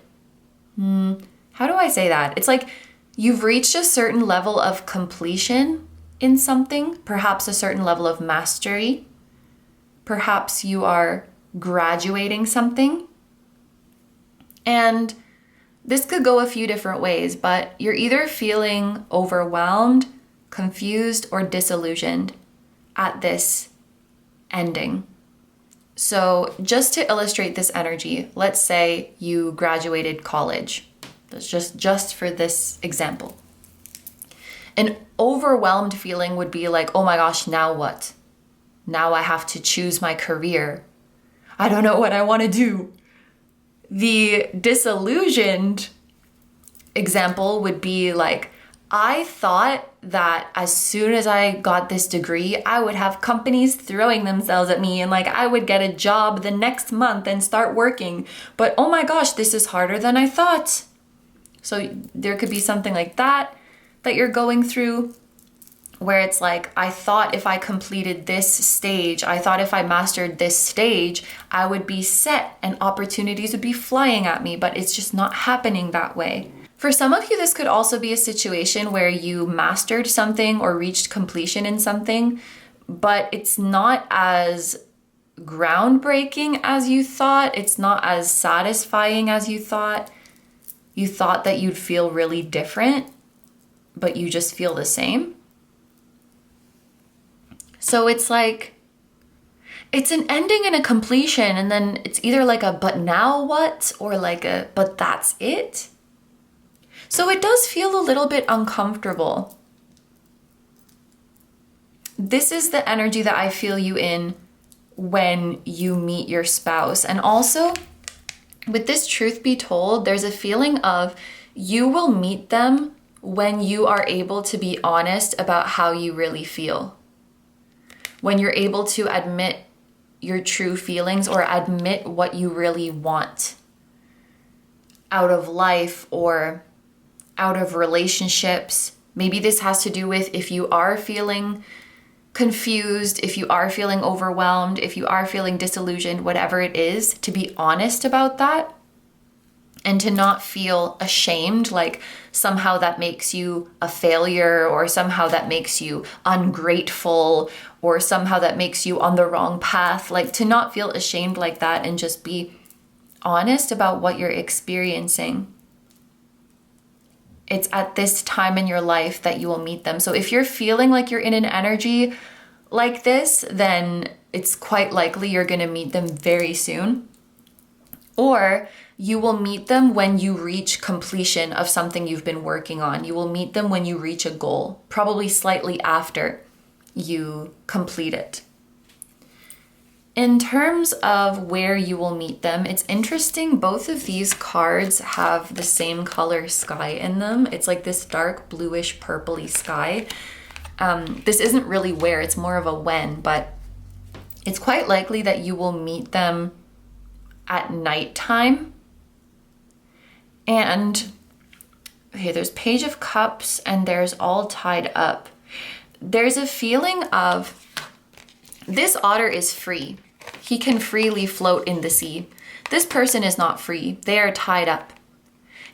How do I say that? It's like you've reached a certain level of completion in something, perhaps a certain level of mastery. Perhaps you are graduating something. And this could go a few different ways, but you're either feeling overwhelmed, confused, or disillusioned at this ending. So just to illustrate this energy, let's say you graduated college. That's just for this example. An overwhelmed feeling would be like, oh my gosh, now what? Now I have to choose my career. I don't know what I want to do. The disillusioned example would be like, I thought that as soon as I got this degree, I would have companies throwing themselves at me and like I would get a job the next month and start working. But oh my gosh, this is harder than I thought. So there could be something like that you're going through, where it's like, I thought if I completed this stage, I thought if I mastered this stage, I would be set and opportunities would be flying at me, but it's just not happening that way. For some of you, this could also be a situation where you mastered something or reached completion in something, but it's not as groundbreaking as you thought. It's not as satisfying as you thought. You thought that you'd feel really different, but you just feel the same. So it's like, it's an ending and a completion, and then it's either like a but now what, or like a but that's it. So it does feel a little bit uncomfortable. This is the energy that I feel you in when you meet your spouse. And also, with this truth be told, there's a feeling of you will meet them when you are able to be honest about how you really feel. When you're able to admit your true feelings or admit what you really want out of life or out of relationships. Maybe this has to do with if you are feeling confused, if you are feeling overwhelmed, if you are feeling disillusioned, whatever it is, to be honest about that and to not feel ashamed, like somehow that makes you a failure or somehow that makes you ungrateful or somehow that makes you on the wrong path, like to not feel ashamed like that and just be honest about what you're experiencing. It's at this time in your life that you will meet them. So if you're feeling like you're in an energy like this, then it's quite likely you're going to meet them very soon. Or you will meet them when you reach completion of something you've been working on. You will meet them when you reach a goal, probably slightly after you complete it. In terms of where you will meet them, it's interesting. Both of these cards have the same color sky in them. It's like this dark bluish purpley sky. This isn't really where, it's more of a when, but it's quite likely that you will meet them at nighttime. And okay, there's Page of Cups and there's all tied up. There's a feeling of this otter is free. He can freely float in the sea. This person is not free. They are tied up.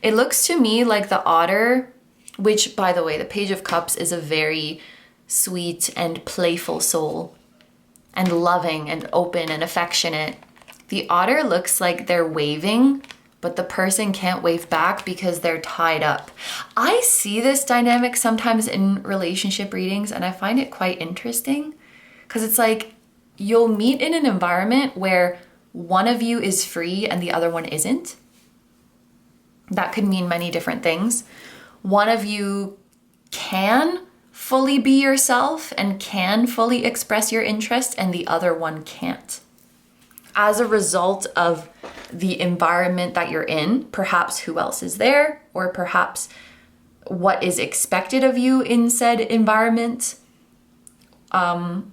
It looks to me like the otter, which, by the way, the Page of Cups is a very sweet and playful soul, and loving and open and affectionate. The otter looks like they're waving, but the person can't wave back because they're tied up. I see this dynamic sometimes in relationship readings, and I find it quite interesting because it's like you'll meet in an environment where one of you is free and the other one isn't. That could mean many different things. One of you can fully be yourself and can fully express your interest, and the other one can't. As a result of the environment that you're in, perhaps who else is there, or perhaps what is expected of you in said environment,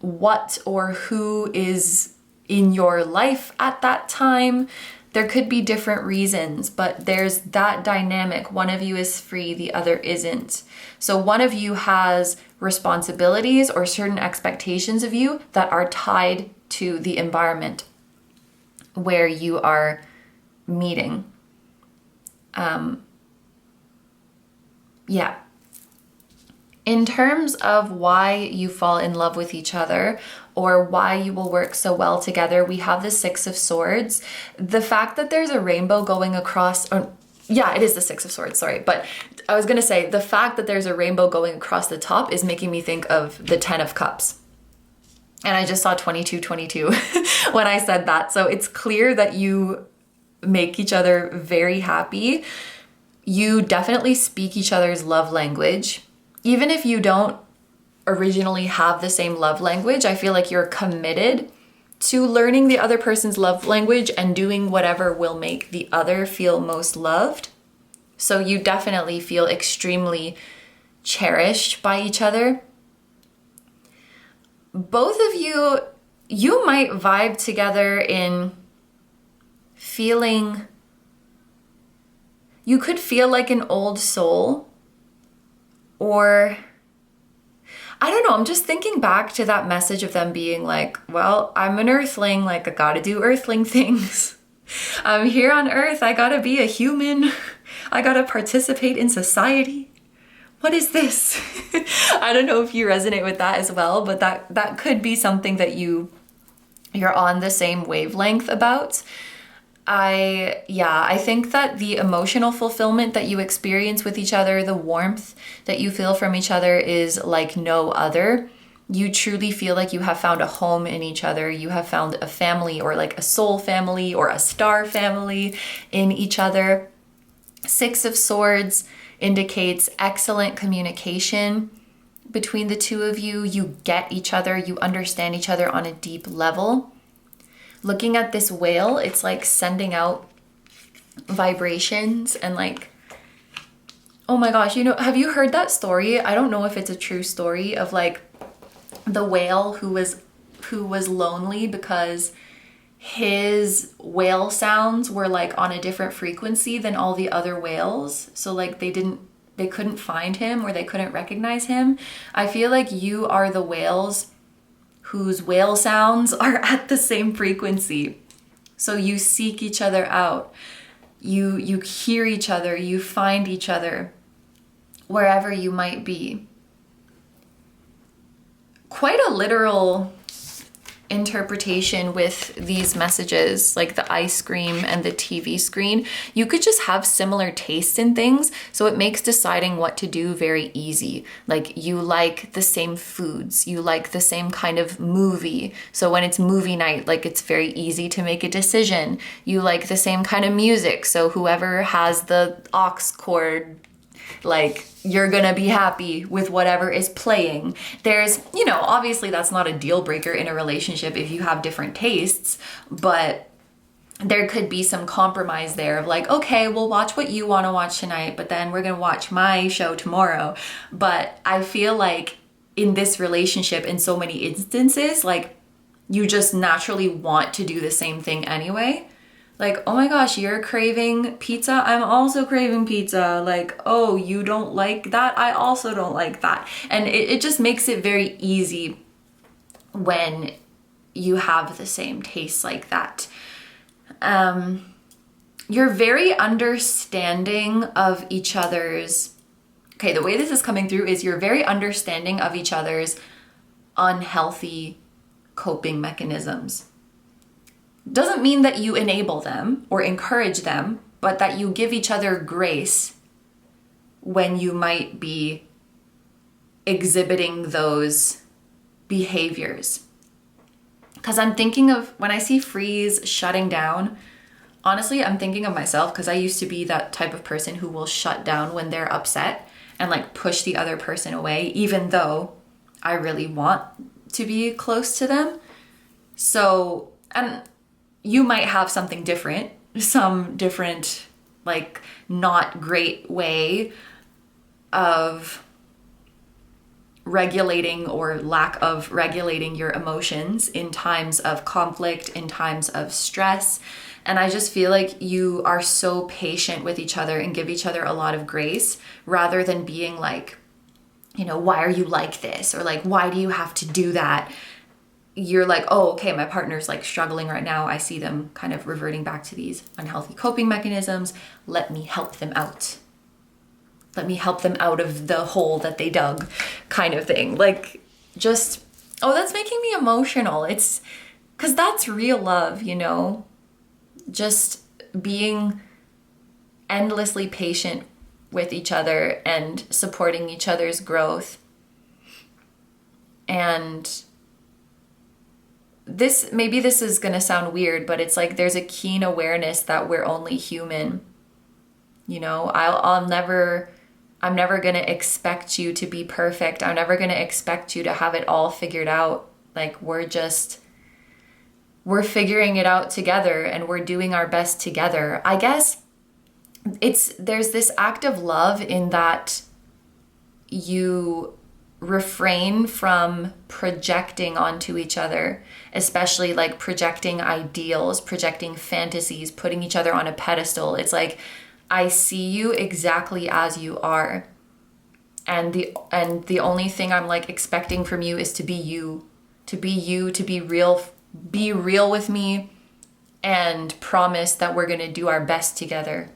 what or who is in your life at that time. There could be different reasons, but there's that dynamic. One of you is free, the other isn't. So one of you has responsibilities or certain expectations of you that are tied to the environment where you are meeting. Yeah. In terms of why you fall in love with each other or why you will work so well together, we have the Six of Swords. The fact that there's a rainbow going across, yeah, it is the Six of Swords, sorry. But I was gonna say, the fact that there's a rainbow going across the top is making me think of the Ten of Cups. And I just saw 2222 when I said that. So it's clear that you make each other very happy. You definitely speak each other's love language. Even if you don't originally have the same love language, I feel like you're committed to learning the other person's love language and doing whatever will make the other feel most loved. So you definitely feel extremely cherished by each other. Both of you might vibe together in feeling, you could feel like an old soul. Or, I don't know, I'm just thinking back to that message of them being like, well, I'm an earthling, like I gotta do earthling things. I'm here on earth, I gotta be a human. I gotta participate in society. What is this? I don't know if you resonate with that as well, but that could be something that you're on the same wavelength about. I think that the emotional fulfillment that you experience with each other, the warmth that you feel from each other is like no other. You truly feel like you have found a home in each other. You have found a family, or like a soul family or a star family in each other. Six of Swords indicates excellent communication between the two of you. You get each other, you understand each other on a deep level. Looking at this whale, it's like sending out vibrations and like, oh my gosh, have you heard that story? I don't know if it's a true story of like the whale who was lonely because his whale sounds were like on a different frequency than all the other whales. So like they couldn't find him, or they couldn't recognize him. I feel like you are the whales whose whale sounds are at the same frequency. So you seek each other out. You hear each other, you find each other wherever you might be. Quite a literal interpretation with these messages, like the ice cream and the TV screen. You could just have similar tastes in things, so it makes deciding what to do very easy. Like you like the same foods, you like the same kind of movie, so when it's movie night, like it's very easy to make a decision. You like the same kind of music, so whoever has the aux cord Like, you're gonna be happy with whatever is playing. There's, you know, obviously that's not a deal breaker in a relationship if you have different tastes, but there could be some compromise there of like, okay, we'll watch what you want to watch tonight, but then we're gonna watch my show tomorrow. But I feel like in this relationship, in so many instances, like, you just naturally want to do the same thing anyway. Like, oh my gosh, you're craving pizza, I'm also craving pizza. Like, oh, you don't like that, I also don't like that. And it just makes it very easy when you have the same tastes like that. You're very understanding of each other's, okay, the way this is coming through is you're very understanding of each other's unhealthy coping mechanisms. Doesn't mean that you enable them or encourage them, but that you give each other grace when you might be exhibiting those behaviors. Because I'm thinking of, when I see freeze, shutting down, honestly, I'm thinking of myself, because I used to be that type of person who will shut down when they're upset and like push the other person away, even though I really want to be close to them. So, and you might have something different, some different, like, not great way of regulating or lack of regulating your emotions in times of conflict, in times of stress. And I just feel like you are so patient with each other and give each other a lot of grace, rather than being like, you know, why are you like this? Or like, why do you have to do that? You're like, oh, okay, my partner's like struggling right now. I see them kind of reverting back to these unhealthy coping mechanisms. Let me help them out. Let me help them out of the hole that they dug, kind of thing. Like, just, oh, that's making me emotional. It's because that's real love, you know, just being endlessly patient with each other and supporting each other's growth. And maybe this is going to sound weird, but it's like there's a keen awareness that we're only human. You know, I'm never going to expect you to be perfect. I'm never going to expect you to have it all figured out. Like, we're figuring it out together, and we're doing our best together. I guess there's this act of love in that you refrain from projecting onto each other, especially like projecting ideals, projecting fantasies, putting each other on a pedestal. It's like, I see you exactly as you are. And the only thing I'm like expecting from you is to be you, to be real with me, and promise that we're going to do our best together.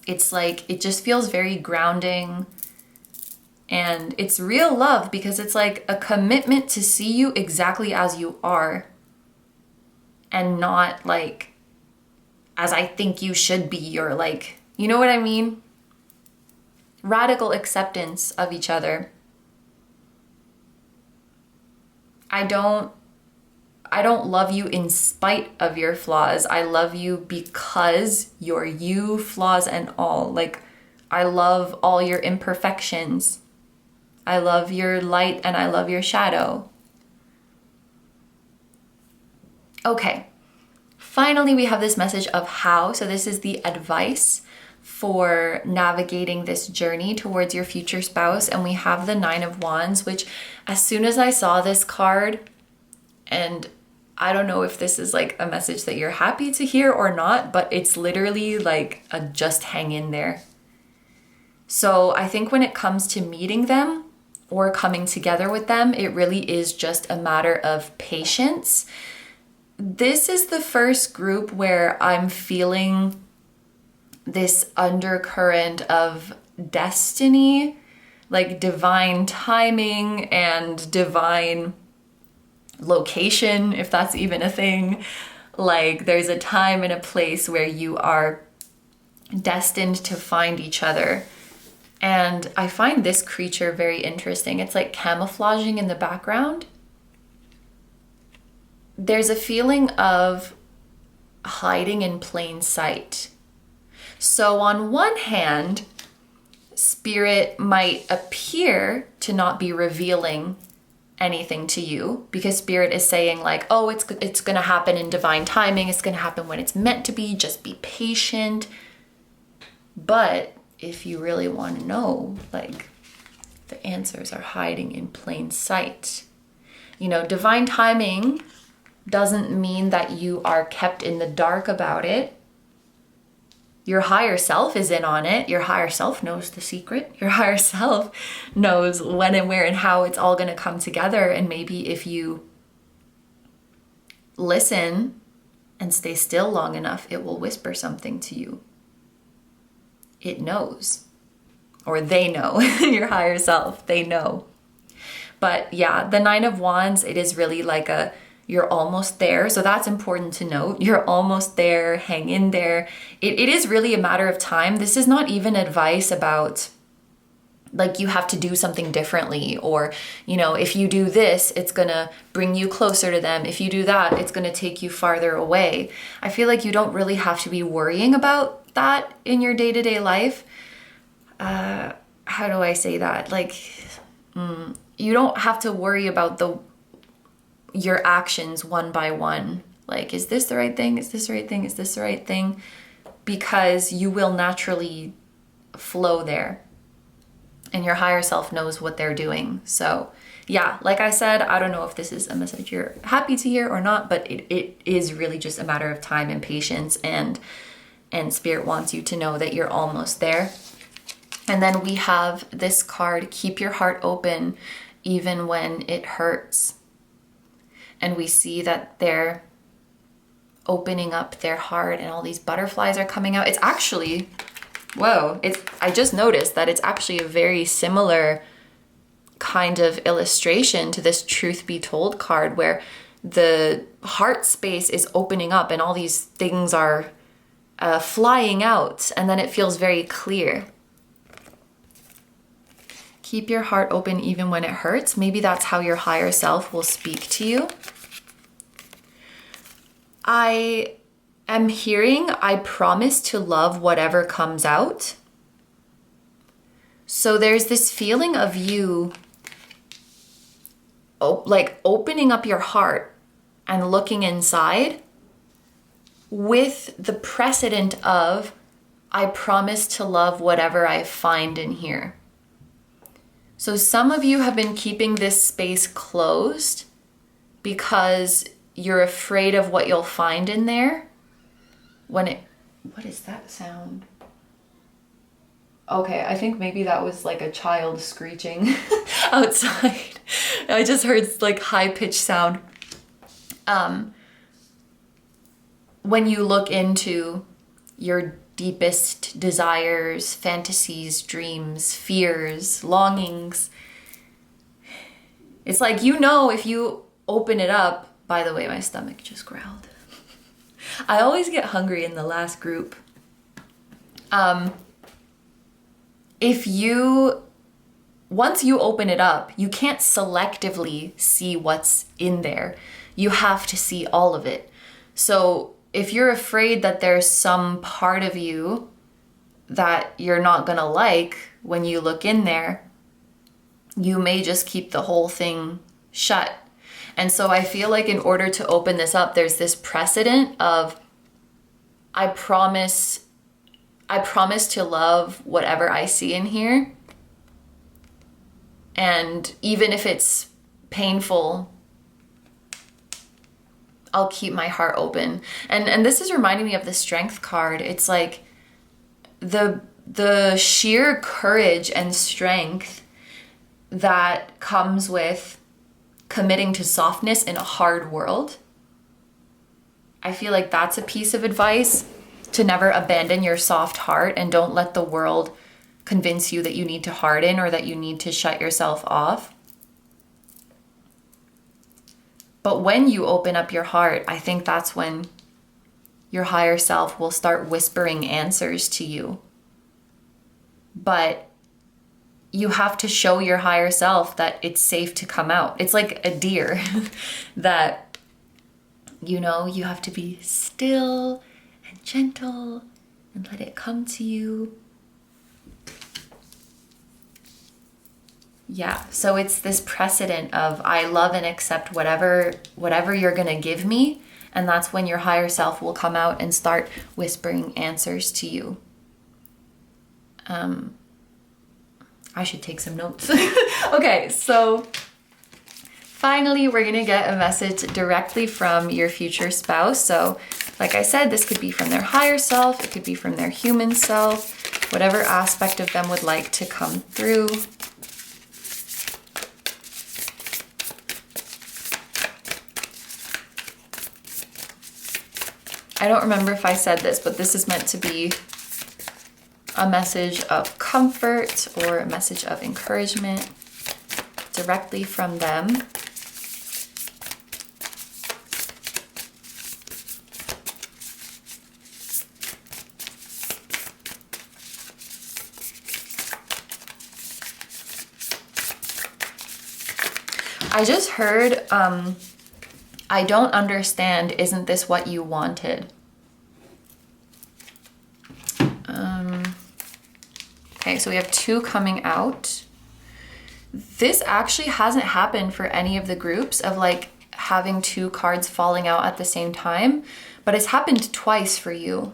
It's like, it just feels very grounding. And it's real love, because it's like a commitment to see you exactly as you are, and not like as I think you should be, or like, you know what I mean? Radical acceptance of each other. I don't love you in spite of your flaws. I love you because you're you, flaws and all. Like, I love all your imperfections. I love your light and I love your shadow. Okay, finally we have this message of how. So this is the advice for navigating this journey towards your future spouse. And we have the 9 of Wands, which as soon as I saw this card, and I don't know if this is like a message that you're happy to hear or not, but it's literally like a just hang in there. So I think when it comes to meeting them or coming together with them, it really is just a matter of patience. This is the first group where I'm feeling this undercurrent of destiny, like divine timing and divine location, if that's even a thing. Like, there's a time and a place where you are destined to find each other. And I find this creature very interesting. It's like camouflaging in the background. There's a feeling of hiding in plain sight. So on one hand, Spirit might appear to not be revealing anything to you because Spirit is saying like, oh, it's going to happen in divine timing. It's going to happen when it's meant to be. Just be patient. But if you really want to know, like, the answers are hiding in plain sight. You know, divine timing doesn't mean that you are kept in the dark about it. Your higher self is in on it. Your higher self knows the secret. Your higher self knows when and where and how it's all going to come together. And maybe if you listen and stay still long enough, it will whisper something to you. It knows. Or they know. Your higher self, they know. But yeah, the Nine of Wands, it is really like you're almost there. So that's important to note. You're almost there. Hang in there. It is really a matter of time. This is not even advice about like you have to do something differently, or, you know, if you do this, it's going to bring you closer to them. If you do that, it's going to take you farther away. I feel like you don't really have to be worrying about that in your day-to-day life. How do I say that? Like, you don't have to worry about your actions one by one. Like, is this the right thing? Is this the right thing? Is this the right thing? Because you will naturally flow there. And your higher self knows what they're doing. So yeah, like I said, I don't know if this is a message you're happy to hear or not, but it is really just a matter of time and patience, and Spirit wants you to know that you're almost there. And then we have this card, keep your heart open even when it hurts. And we see that they're opening up their heart and all these butterflies are coming out. It's actually, whoa, I just noticed that it's actually a very similar kind of illustration to this Truth Be Told card, where the heart space is opening up and all these things are flying out, and then it feels very clear. Keep your heart open even when it hurts. Maybe that's how your higher self will speak to you. I am hearing, I promise to love whatever comes out. So there's this feeling of you like opening up your heart and looking inside with the precedent of, I promise to love whatever I find in here. So some of you have been keeping this space closed because you're afraid of what you'll find in there. What is that sound? Okay, I think maybe that was like a child screeching outside. I just heard like high-pitched sound. When you look into your deepest desires, fantasies, dreams, fears, longings, it's like, you know, if you open it up, by the way, my stomach just growled. I always get hungry in the last group. Once you open it up, you can't selectively see what's in there. You have to see all of it. So if you're afraid that there's some part of you that you're not gonna like when you look in there, you may just keep the whole thing shut. And so I feel like in order to open this up, there's this precedent of, I promise to love whatever I see in here. And even if it's painful, I'll keep my heart open. And this is reminding me of the Strength card. It's like the sheer courage and strength that comes with committing to softness in a hard world. I feel like that's a piece of advice, to never abandon your soft heart, and don't let the world convince you that you need to harden or that you need to shut yourself off. But when you open up your heart, I think that's when your higher self will start whispering answers to you. But you have to show your higher self that it's safe to come out. It's like a deer that, you know, you have to be still and gentle and let it come to you. Yeah, so it's this precedent of I love and accept whatever you're going to give me, and that's when your higher self will come out and start whispering answers to you. I should take some notes. Okay, so finally, we're gonna get a message directly from your future spouse. So like I said, this could be from their higher self, it could be from their human self, whatever aspect of them would like to come through. I don't remember if I said this, but this is meant to be a message of comfort or a message of encouragement directly from them. I just heard, I don't understand, isn't this what you wanted? Okay, so we have 2 coming out. This actually hasn't happened for any of the groups of like having 2 cards falling out at the same time, but it's happened twice for you.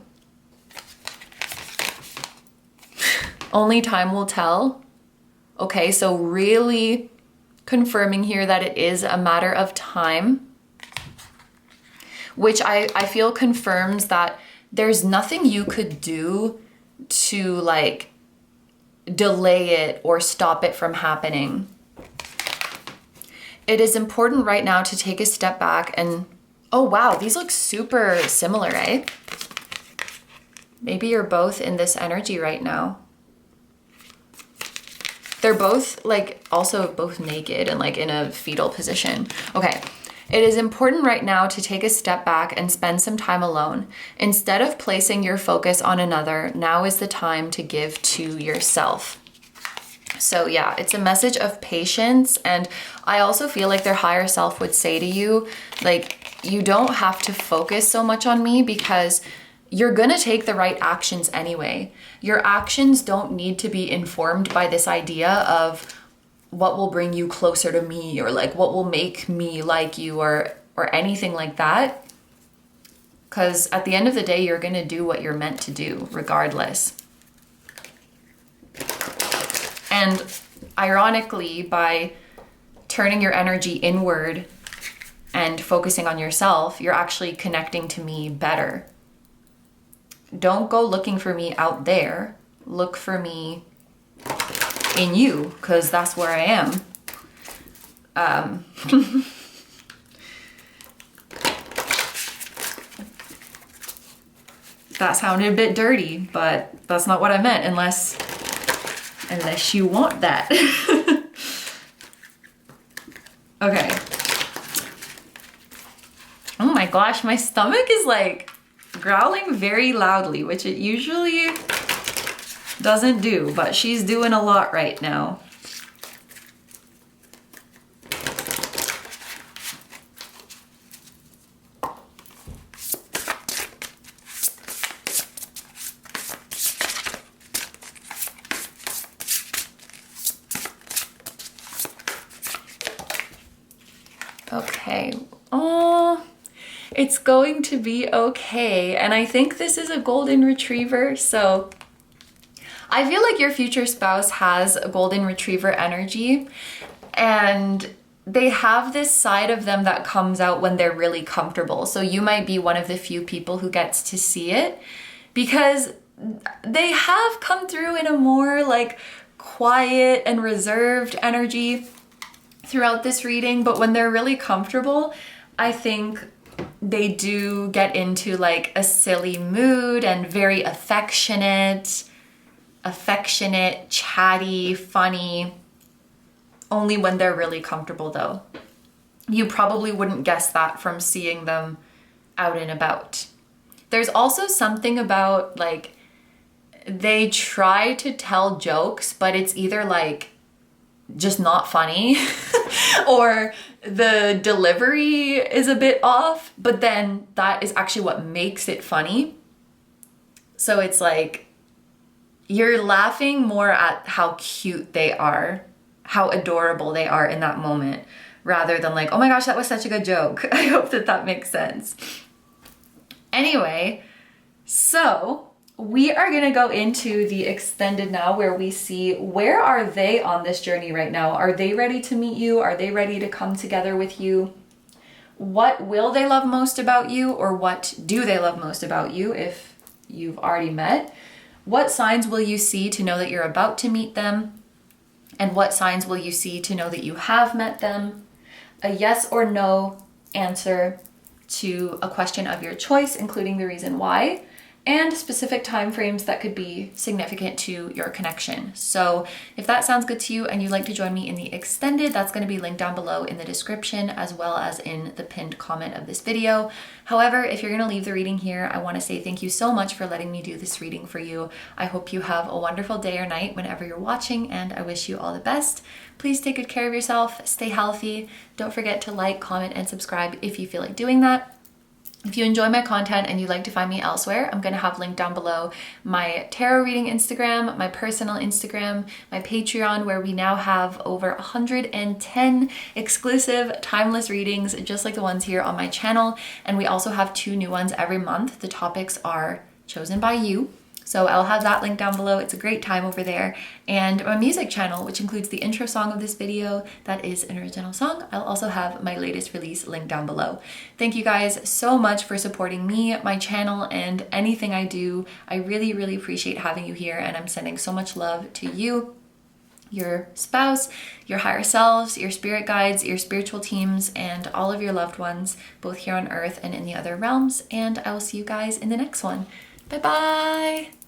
Only time will tell. Okay, so really confirming here that it is a matter of time, which I feel confirms that there's nothing you could do to like delay it or stop it from happening. It is important right now to take a step back and, oh wow, these look super similar, eh? Maybe you're both in this energy right now. They're both like also both naked and like in a fetal position. Okay. It is important right now to take a step back and spend some time alone. Instead of placing your focus on another, now is the time to give to yourself. So yeah, it's a message of patience. And I also feel like their higher self would say to you, like, you don't have to focus so much on me because you're gonna take the right actions anyway. Your actions don't need to be informed by this idea of what will bring you closer to me or like what will make me like you or anything like that. Because at the end of the day, you're gonna do what you're meant to do regardless. And ironically, by turning your energy inward and focusing on yourself, you're actually connecting to me better. Don't go looking for me out there. Look for me in you, because that's where I am. That sounded a bit dirty, but that's not what I meant unless you want that. Okay. Oh my gosh, my stomach is like growling very loudly, which it usually doesn't do, but she's doing a lot right now. Okay. Oh, it's going to be okay. And I think this is a golden retriever, so I feel like your future spouse has a golden retriever energy, and they have this side of them that comes out when they're really comfortable. So you might be one of the few people who gets to see it, because they have come through in a more like quiet and reserved energy throughout this reading. But when they're really comfortable, I think they do get into like a silly mood and very affectionate, chatty, funny, only when they're really comfortable though. You probably wouldn't guess that from seeing them out and about. There's also something about like, they try to tell jokes, but it's either like just not funny or the delivery is a bit off, but then that is actually what makes it funny. So it's like, you're laughing more at how cute they are how adorable they are in that moment, rather than like, oh my gosh, that was such a good joke. I hope that that makes sense. Anyway, so we are gonna go into the extended now, where we see where are they on this journey right now. Are they ready to meet you? Are they ready to come together with you? What will they love most about you, or what do they love most about you if you've already met? What signs will you see to know that you're about to meet them? And what signs will you see to know that you have met them? A yes or no answer to a question of your choice, including the reason why, and specific time frames that could be significant to your connection. So if that sounds good to you and you'd like to join me in the extended, that's going to be linked down below in the description, as well as in the pinned comment of this video. However, if you're going to leave the reading here, I want to say thank you so much for letting me do this reading for you. I hope you have a wonderful day or night whenever you're watching, and I wish you all the best. Please take good care of yourself, stay healthy. Don't forget to like, comment, and subscribe if you feel like doing that. If you enjoy my content and you'd like to find me elsewhere, I'm going to have linked down below my tarot reading Instagram, my personal Instagram, my Patreon, where we now have over 110 exclusive timeless readings, just like the ones here on my channel. And we also have 2 new ones every month. The topics are chosen by you. So I'll have that link down below. It's a great time over there. And my music channel, which includes the intro song of this video, that is an original song. I'll also have my latest release linked down below. Thank you guys so much for supporting me, my channel, and anything I do. I really, really appreciate having you here, and I'm sending so much love to you, your spouse, your higher selves, your spirit guides, your spiritual teams, and all of your loved ones, both here on earth and in the other realms. And I will see you guys in the next one. Bye-bye.